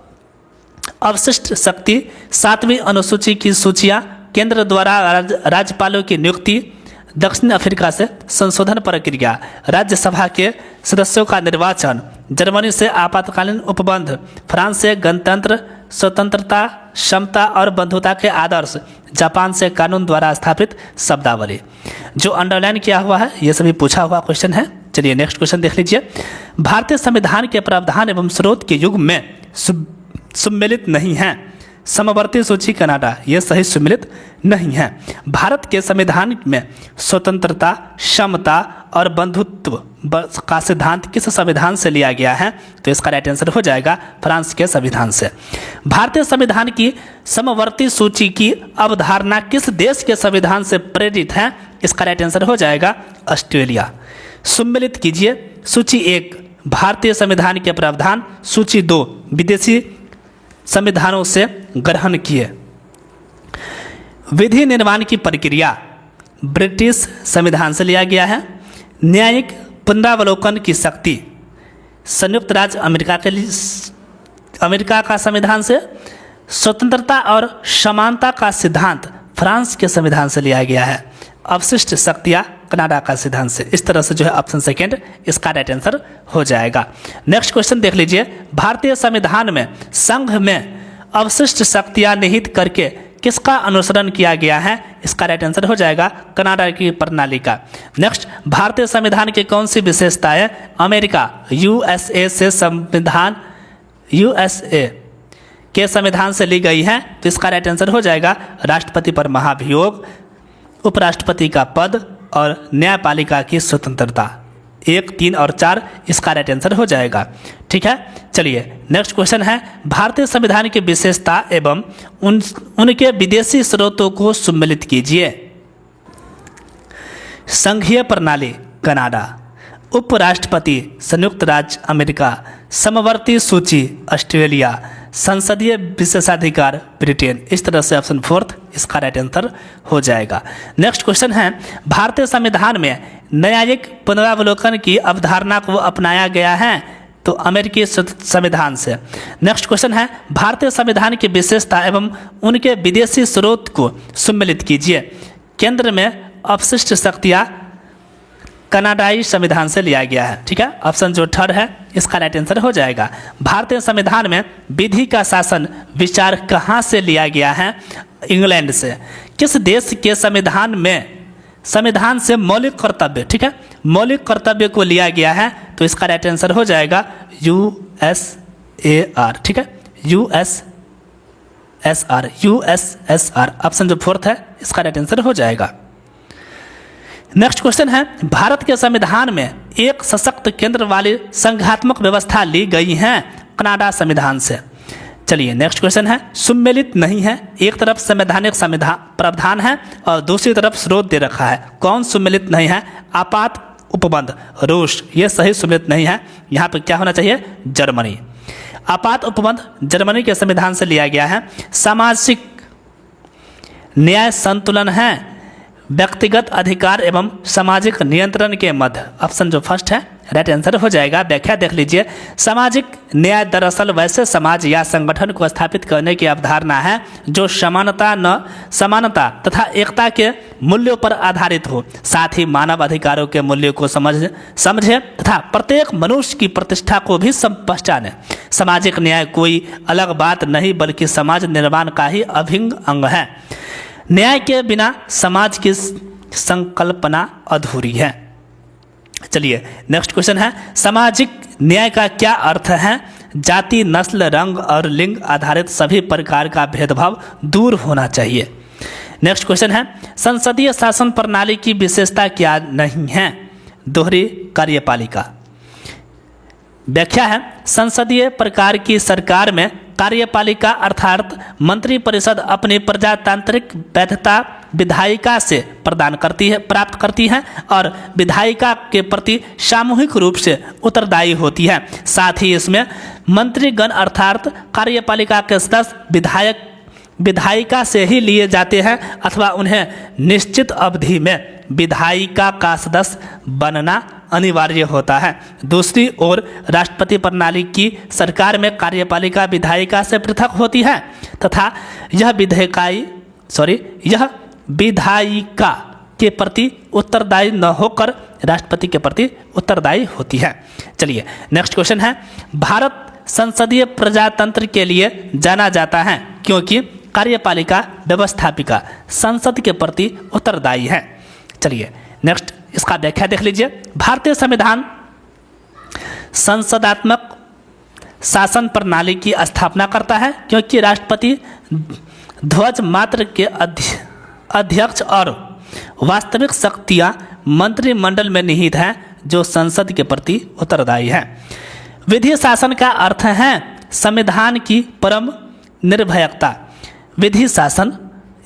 अवशिष्ट शक्ति, 7वीं अनुसूची की सूचियाँ, केंद्र द्वारा राज्यपालों की नियुक्ति। दक्षिण अफ्रीका से संशोधन प्रक्रिया, राज्यसभा के सदस्यों का निर्वाचन। जर्मनी से आपातकालीन उपबंध, फ्रांस से गणतंत्र, स्वतंत्रता, समता और बंधुता के आदर्श। जापान से कानून द्वारा स्थापित शब्दावली। जो अंडरलाइन किया हुआ है ये सभी पूछा हुआ क्वेश्चन है। चलिए नेक्स्ट क्वेश्चन देख लीजिए, भारतीय संविधान के प्रावधान एवं स्रोत के युग में सम्मिलित नहीं हैं, समवर्ती सूची कनाडा, ये सही सम्मिलित नहीं है। भारत के संविधान में स्वतंत्रता, समता और बंधुत्व का सिद्धांत किस संविधान से लिया गया है? तो इसका राइट आंसर हो जाएगा फ्रांस के संविधान से। भारतीय संविधान की समवर्ती सूची की अवधारणा किस देश के संविधान से प्रेरित है? इसका राइट आंसर हो जाएगा ऑस्ट्रेलिया। सम्मिलित कीजिए। सूची 1 भारतीय संविधान के प्रावधान, सूची 2 विदेशी संविधानों से ग्रहण किए। विधि निर्माण की प्रक्रिया ब्रिटिश संविधान से लिया गया है। न्यायिक पुनरावलोकन की शक्ति संयुक्त राज्य अमेरिका का संविधान से। स्वतंत्रता और समानता का सिद्धांत फ्रांस के संविधान से लिया गया है। अवशिष्ट शक्तियाँ कनाडा का सिद्धांत से। इस तरह से जो है ऑप्शन सेकेंड इसका राइट आंसर हो जाएगा। नेक्स्ट क्वेश्चन देख लीजिए। भारतीय संविधान में संघ में अवशिष्ट शक्तियाँ निहित करके किसका अनुसरण किया गया है? इसका राइट आंसर हो जाएगा कनाडा की प्रणाली का। नेक्स्ट, भारतीय संविधान की कौन सी विशेषताएं अमेरिका यूएसए के संविधान से ली गई हैं? तो इसका राइट आंसर हो जाएगा राष्ट्रपति पर महाभियोग, उपराष्ट्रपति का पद और न्यायपालिका की स्वतंत्रता। 1, 3 और 4 इसका राइट आंसर हो जाएगा। ठीक है, चलिए नेक्स्ट क्वेश्चन है। भारतीय संविधान की विशेषता एवं उनके विदेशी स्रोतों को सम्मिलित कीजिए। संघीय प्रणाली कनाडा, उपराष्ट्रपति संयुक्त राज्य अमेरिका, समवर्ती सूची ऑस्ट्रेलिया, संसदीय विशेषाधिकार ब्रिटेन। इस तरह से ऑप्शन 4 इसका राइट आंसर हो जाएगा। नेक्स्ट क्वेश्चन है। भारतीय संविधान में न्यायिक पुनरावलोकन की अवधारणा को अपनाया गया है? तो अमेरिकी संविधान से। नेक्स्ट क्वेश्चन है। भारतीय संविधान की विशेषता एवं उनके विदेशी स्रोत को सम्मिलित कीजिए। केंद्र में अवशिष्ट शक्तियाँ कनाडाई संविधान से लिया गया है। ठीक है, ऑप्शन जो 3 है इसका राइट आंसर हो जाएगा। भारतीय संविधान में विधि का शासन विचार कहाँ से लिया गया है? इंग्लैंड से। किस देश के संविधान से मौलिक कर्तव्य, ठीक है, मौलिक कर्तव्य को लिया गया है? तो इसका राइट आंसर हो जाएगा यूएसएआर। ठीक है, यूएसएसआर ऑप्शन जो 4 है इसका राइट आंसर हो जाएगा। नेक्स्ट क्वेश्चन है। भारत के संविधान में एक सशक्त केंद्र वाली संघात्मक व्यवस्था ली गई है कनाडा संविधान से। चलिए नेक्स्ट क्वेश्चन है। सम्मिलित नहीं है। एक तरफ संवैधानिक प्रावधान है और दूसरी तरफ स्रोत दे रखा है। कौन सम्मिलित नहीं है? आपात उपबंध रूस, ये सही सम्मिलित नहीं है। यहाँ पर क्या होना चाहिए? जर्मनी। आपात उपबंध जर्मनी के संविधान से लिया गया है। सामाजिक न्याय संतुलन है व्यक्तिगत अधिकार एवं सामाजिक नियंत्रण के मध्य। ऑप्शन जो 1 है राइट आंसर हो जाएगा। व्याख्या देख लीजिए। सामाजिक न्याय दरअसल वैसे समाज या संगठन को स्थापित करने की अवधारणा है जो समानता तथा एकता के मूल्यों पर आधारित हो, साथ ही मानव अधिकारों के मूल्यों को समझे तथा प्रत्येक मनुष्य की प्रतिष्ठा को भी पहचाने। सामाजिक न्याय कोई अलग बात नहीं बल्कि समाज निर्माण का ही अभिन्न अंग है। न्याय के बिना समाज की संकल्पना अधूरी है। चलिए नेक्स्ट क्वेश्चन है। सामाजिक न्याय का क्या अर्थ है? जाति, नस्ल, रंग और लिंग आधारित सभी प्रकार का भेदभाव दूर होना चाहिए। नेक्स्ट क्वेश्चन है। संसदीय शासन प्रणाली की विशेषता क्या नहीं है? दोहरी कार्यपालिका। व्याख्या है। संसदीय प्रकार की सरकार में कार्यपालिका अर्थात मंत्रिपरिषद अपनी प्रजातांत्रिक वैधता विधायिका से प्राप्त करती है और विधायिका के प्रति सामूहिक रूप से उत्तरदायी होती है। साथ ही इसमें मंत्रीगण अर्थात कार्यपालिका के सदस्य विधायिका से ही लिए जाते हैं अथवा उन्हें निश्चित अवधि में विधायिका का सदस्य बनना अनिवार्य होता है। दूसरी ओर राष्ट्रपति प्रणाली की सरकार में कार्यपालिका विधायिका से पृथक होती है तथा यह विधायिका के प्रति उत्तरदायी न होकर राष्ट्रपति के प्रति उत्तरदायी होती है। चलिए नेक्स्ट क्वेश्चन है। भारत संसदीय प्रजातंत्र के लिए जाना जाता है क्योंकि कार्यपालिका व्यवस्थापिका संसद के प्रति उत्तरदायी है। चलिए नेक्स्ट इसका व्याख्या देख लीजिए। भारतीय संविधान संसदात्मक शासन प्रणाली की स्थापना करता है क्योंकि राष्ट्रपति ध्वज मात्र के अध्यक्ष और वास्तविक शक्तियां मंत्रिमंडल में निहित हैं जो संसद के प्रति उत्तरदायी है। विधि शासन का अर्थ है संविधान की परम निर्भयता। विधि शासन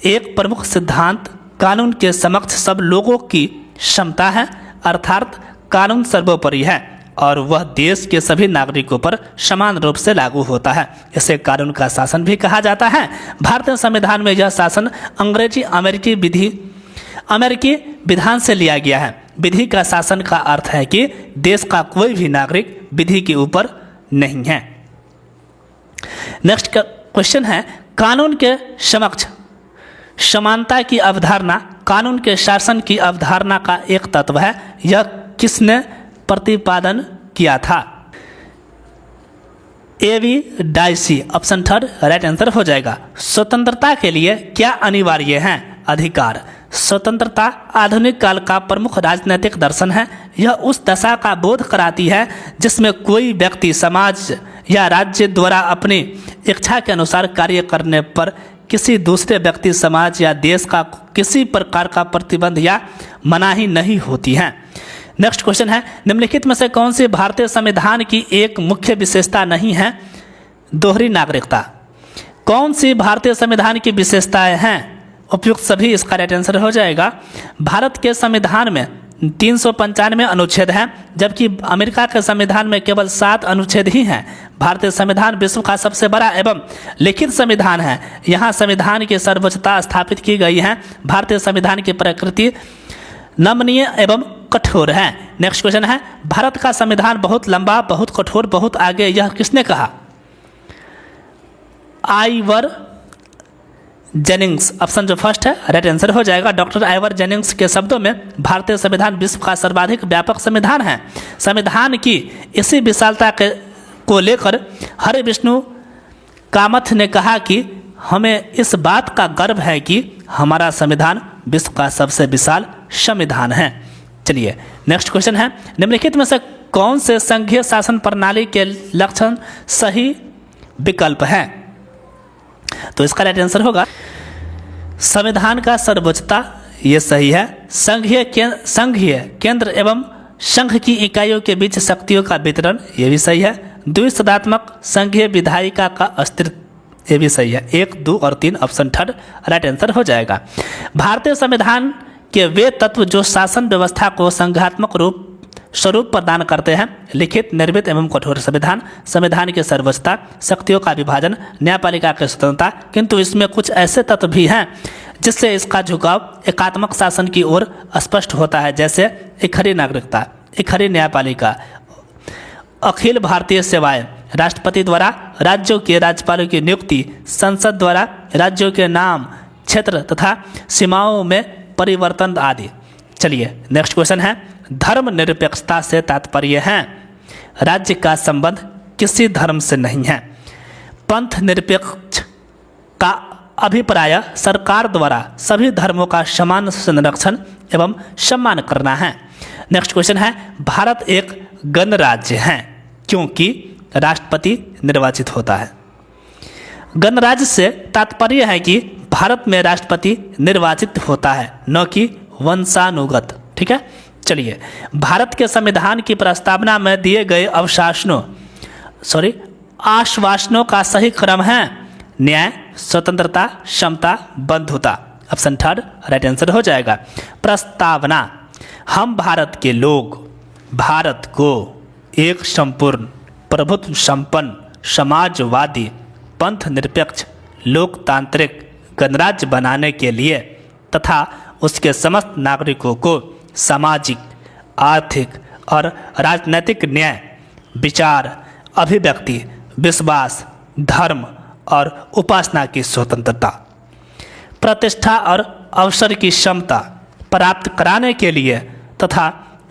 एक प्रमुख सिद्धांत कानून के समक्ष सब लोगों की क्षमता है, अर्थात कानून सर्वोपरि है और वह देश के सभी नागरिकों पर समान रूप से लागू होता है। इसे कानून का शासन भी कहा जाता है। भारतीय संविधान में यह शासन अमेरिकी विधान से लिया गया है। विधि का शासन का अर्थ है कि देश का कोई भी नागरिक विधि के ऊपर नहीं है। नेक्स्ट क्वेश्चन है, कानून के समक्ष समानता की अवधारणा कानून के शासन की अवधारणा का एक तत्व है। यह किसने प्रतिपादन किया था? A V Dicey, option third right answer हो जाएगा। स्वतंत्रता के लिए क्या अनिवार्य है? अधिकार। स्वतंत्रता आधुनिक काल का प्रमुख राजनीतिक दर्शन है। यह उस दशा का बोध कराती है जिसमें कोई व्यक्ति समाज या राज्य द्वारा अपनी इच्छा के अनुसार कार्य करने पर किसी दूसरे व्यक्ति, समाज या देश का किसी प्रकार का प्रतिबंध या मनाही नहीं होती है। नेक्स्ट क्वेश्चन है, निम्नलिखित में से कौन सी भारतीय संविधान की एक मुख्य विशेषता नहीं है? दोहरी नागरिकता। कौन सी भारतीय संविधान की विशेषताएं हैं? उपयुक्त सभी, इसका राइट आंसर हो जाएगा। भारत के संविधान में 395 अनुच्छेद हैं, जबकि अमेरिका के संविधान में केवल 7 अनुच्छेद ही हैं। भारतीय संविधान विश्व का सबसे बड़ा एवं लिखित संविधान है। यहाँ संविधान की सर्वोच्चता स्थापित की गई है। भारतीय संविधान की प्रकृति नमनीय एवं कठोर है। नेक्स्ट क्वेश्चन है, भारत का संविधान बहुत लंबा, बहुत कठोर, बहुत आगे, यह किसने कहा? आइवर जेनिंग्स, ऑप्शन जो फर्स्ट है राइट आंसर हो जाएगा। डॉक्टर आइवर जेनिंग्स के शब्दों में भारतीय संविधान विश्व का सर्वाधिक व्यापक संविधान है। संविधान की इसी विशालता को लेकर हरि विष्णु कामथ ने कहा कि हमें इस बात का गर्व है कि हमारा संविधान विश्व का सबसे विशाल संविधान है। चलिए नेक्स्ट क्वेश्चन है, निम्नलिखित में से कौन से संघीय शासन प्रणाली के लक्षण सही विकल्प हैं? तो इसका राइट आंसर होगा संविधान का सर्वोच्चता, ये सही है। संघीय केंद्र एवं संघ की इकाइयों के बीच शक्तियों का वितरण, ये भी सही है। द्विसदात्मक संघीय विधायिका का अस्तित्व, ये भी सही है। 1, 2 और 3 ऑप्शन थर्ड राइट आंसर हो जाएगा। भारतीय संविधान के वे तत्व जो शासन व्यवस्था को संघात्मक स्वरूप प्रदान करते हैं: लिखित, निर्मित एवं कठोर संविधान, संविधान की सर्वोच्चता, शक्तियों का विभाजन, न्यायपालिका की स्वतंत्रता। किंतु इसमें कुछ ऐसे तत्व भी हैं जिससे इसका झुकाव एकात्मक शासन की ओर स्पष्ट होता है, जैसे इखरी नागरिकता, इखरी न्यायपालिका, अखिल भारतीय सेवाएं, राष्ट्रपति द्वारा राज्यों के राज्यपालों की नियुक्ति, संसद द्वारा राज्यों के नाम, क्षेत्र तथा सीमाओं में परिवर्तन आदि। चलिए नेक्स्ट क्वेश्चन है, धर्मनिरपेक्षता से तात्पर्य है राज्य का संबंध किसी धर्म से नहीं है। पंथ निरपेक्ष का अभिप्राय सरकार द्वारा सभी धर्मों का समान संरक्षण एवं सम्मान करना है। नेक्स्ट क्वेश्चन है, भारत एक गणराज्य है क्योंकि राष्ट्रपति निर्वाचित होता है। गणराज्य से तात्पर्य है कि भारत में राष्ट्रपति निर्वाचित होता है, न कि वंशानुगत। ठीक है, चलिए भारत के संविधान की प्रस्तावना में दिए गए आश्वासनों का सही क्रम है न्याय, स्वतंत्रता, समता, बंधुता। ऑप्शन थर्ड राइट आंसर हो जाएगा। प्रस्तावना, हम भारत के लोग भारत को एक संपूर्ण प्रभुत्व संपन्न समाजवादी पंथ निरपेक्ष लोकतांत्रिक गणराज्य बनाने के लिए तथा उसके समस्त नागरिकों को सामाजिक, आर्थिक और राजनैतिक न्याय, विचार, अभिव्यक्ति, विश्वास, धर्म और उपासना की स्वतंत्रता, प्रतिष्ठा और अवसर की क्षमता प्राप्त कराने के लिए तथा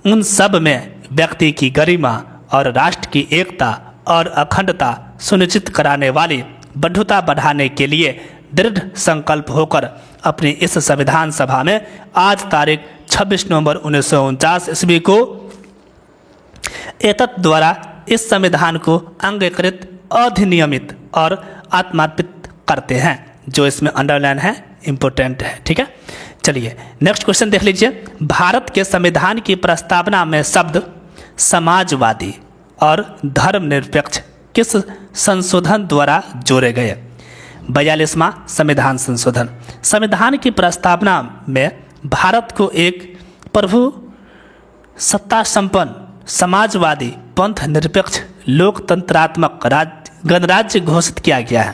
उन सब में व्यक्ति की गरिमा और राष्ट्र की एकता और अखंडता सुनिश्चित कराने वाली बंधुता बढ़ाने के लिए दृढ़ संकल्प होकर अपनी इस संविधान सभा में आज तारीख 26 नवंबर 1949 ईस्वी को एतत् द्वारा इस संविधान को अंगीकृत, अधिनियमित और आत्मार्पित करते हैं। जो इसमें अंडरलाइन है, इम्पोर्टेंट है, ठीक है। चलिए नेक्स्ट क्वेश्चन देख लीजिए। भारत के संविधान की प्रस्तावना में शब्द समाजवादी और धर्मनिरपेक्ष किस संशोधन द्वारा जोड़े गए? 42वां संविधान संशोधन। संविधान की प्रस्तावना में भारत को एक प्रभु सत्ता संपन्न समाजवादी पंथ निरपेक्ष लोकतंत्रात्मक गणराज्य घोषित किया गया है।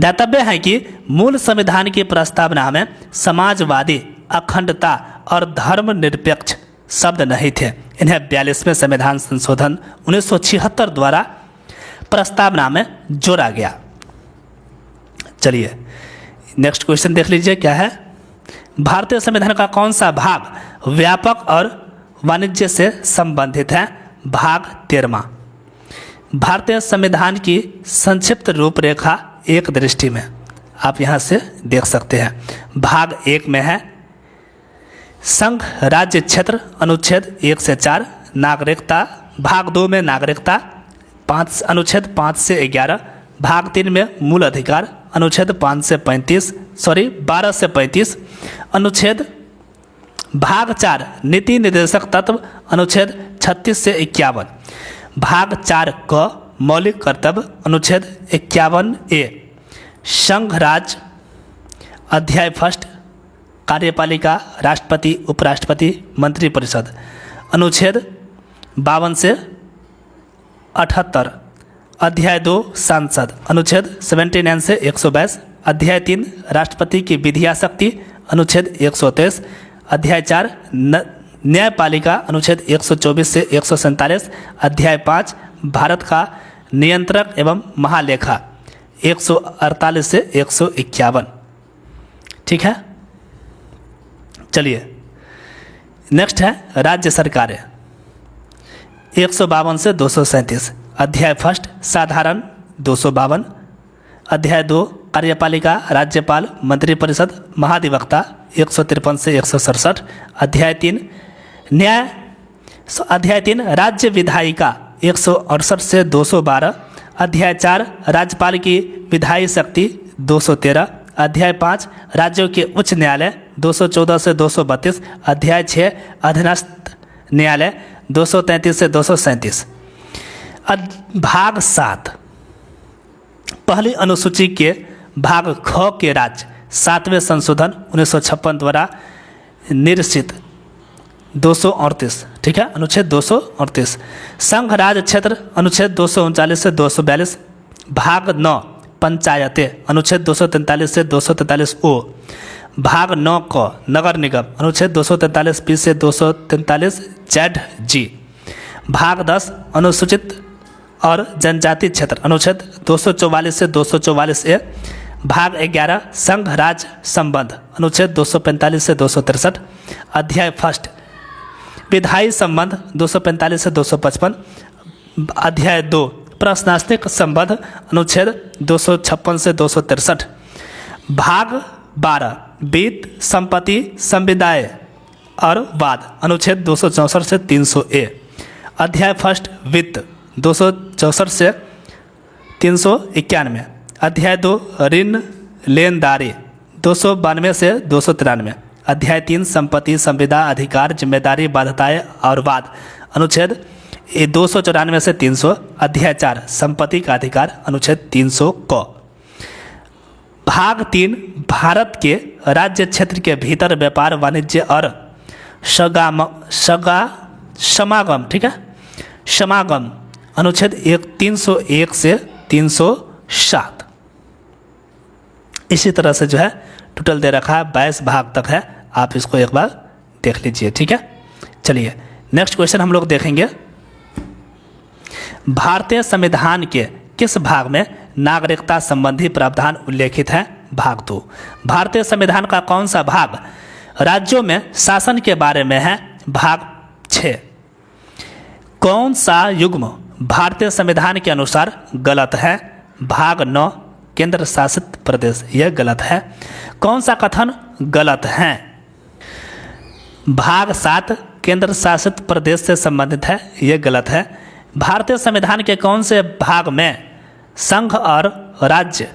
दातव्य है कि मूल संविधान की प्रस्तावना में समाजवादी, अखंडता और धर्मनिरपेक्ष शब्द नहीं थे। इन्हें 42वें संविधान संशोधन 1976 द्वारा प्रस्तावना में जोड़ा गया। चलिए नेक्स्ट क्वेश्चन देख लीजिए क्या है। भारतीय संविधान का कौन सा भाग व्यापक और वाणिज्य से संबंधित है? भाग 13वां। भारतीय संविधान की संक्षिप्त रूपरेखा एक दृष्टि में आप यहाँ से देख सकते हैं। भाग 1 में है संघ राज्य क्षेत्र अनुच्छेद 1 से 4 नागरिकता। भाग 2 में नागरिकता अनुच्छेद 5 से 11। भाग 3 में मूल अधिकार अनुच्छेद 12 से 35 अनुच्छेद। भाग 4 नीति निर्देशक तत्व अनुच्छेद 36 से 51। भाग 4 क मौलिक कर्तव्य अनुच्छेद 51A। संघ राज्य अध्याय फर्स्ट कार्यपालिका राष्ट्रपति उपराष्ट्रपति मंत्रिपरिषद अनुच्छेद 52 से 78। अध्याय 2 सांसद अनुच्छेद 79 से 122। अध्याय 3 राष्ट्रपति की विधिया शक्ति अनुच्छेद 123। अध्याय 4 न्यायपालिका अनुच्छेद 124 से 147। अध्याय 5 भारत का नियंत्रक एवं महालेखा 148 से 151। ठीक है। चलिए नेक्स्ट है राज्य सरकारें 152 से 237। अध्याय फर्स्ट साधारण 252। अध्याय 2 कार्यपालिका राज्यपाल मंत्रिपरिषद महाधिवक्ता 153 से 167। अध्याय 3 न्याय। अध्याय 3 राज्य विधायिका 168 से 212। अध्याय 4 राज्यपाल की विधायी शक्ति 213। अध्याय 5 राज्यों के उच्च न्यायालय 214 से 232। अध्याय 6 अधीनस्थ न्यायालय 233 से 237। भाग 7 पहली अनुसूची के भाग ख के राज्य 7वें संशोधन 1956 द्वारा निर्देशित 238। ठीक है, अनुच्छेद 238। संघ राज्य क्षेत्र अनुच्छेद 239 से 242। भाग 9 पंचायतें अनुच्छेद 243 से 243 ओ। भाग 9 क नगर निगम अनुच्छेद 243 बी से 243 जेड जी। भाग 10 अनुसूचित और जनजाति क्षेत्र अनुच्छेद 244 से 244 ए। भाग 11 संघ राज्य संबंध अनुच्छेद 245 से 263। अध्याय फर्स्ट विधायी संबंध 245 से 255। अध्याय 2 प्रशासनिक संबंध अनुच्छेद 256 से 263। भाग 12 वित्त संपत्ति संविदाय और वाद अनुच्छेद 264 से 300 ए। अध्याय फर्स्ट वित्त 264 से 391। अध्याय 2 ऋण लेनदारी 292 से 293। अध्याय 3 संपत्ति संविदा अधिकार जिम्मेदारी बाध्यताएं और वाद अनुच्छेद 294 से 300। अध्याय 4 संपत्ति का अधिकार अनुच्छेद 300 क। भाग 3 भारत के राज्य क्षेत्र के भीतर व्यापार वाणिज्य और समागम। ठीक है, समागम अनुच्छेद 301 से 307। इसी तरह से जो है टोटल दे रखा है 22 भाग तक है, आप इसको एक बार देख लीजिए। ठीक है, चलिए नेक्स्ट क्वेश्चन हम लोग देखेंगे। भारतीय संविधान के किस भाग में नागरिकता संबंधी प्रावधान उल्लेखित है? भाग 2। भारतीय संविधान का कौन सा भाग राज्यों में शासन के बारे में है? भाग 6। कौन सा युग्म भारतीय संविधान के अनुसार गलत है? भाग 9 केंद्र शासित प्रदेश, यह गलत है। कौन सा कथन गलत है? भाग 7 केंद्र शासित प्रदेश से संबंधित है, यह गलत है। भारतीय संविधान के कौन से भाग में संघ और राज्य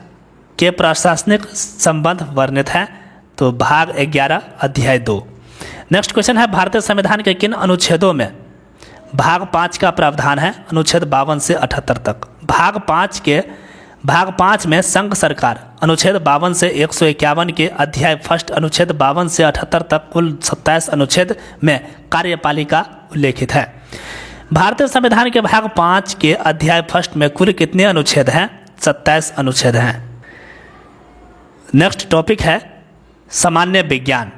के प्रशासनिक संबंध वर्णित हैं? तो भाग 11 अध्याय 2। नेक्स्ट क्वेश्चन है, भारतीय संविधान के किन अनुच्छेदों में भाग 5 का प्रावधान है? अनुच्छेद 52 से 78 तक। भाग 5 में संघ सरकार अनुच्छेद 52 से 151 के अध्याय फर्स्ट अनुच्छेद 52 से 78 तक कुल 27 अनुच्छेद में कार्यपालिका उल्लेखित है। भारतीय संविधान के भाग 5 के अध्याय फर्स्ट में कुल कितने अनुच्छेद हैं? 27 अनुच्छेद हैं। नेक्स्ट टॉपिक है सामान्य विज्ञान।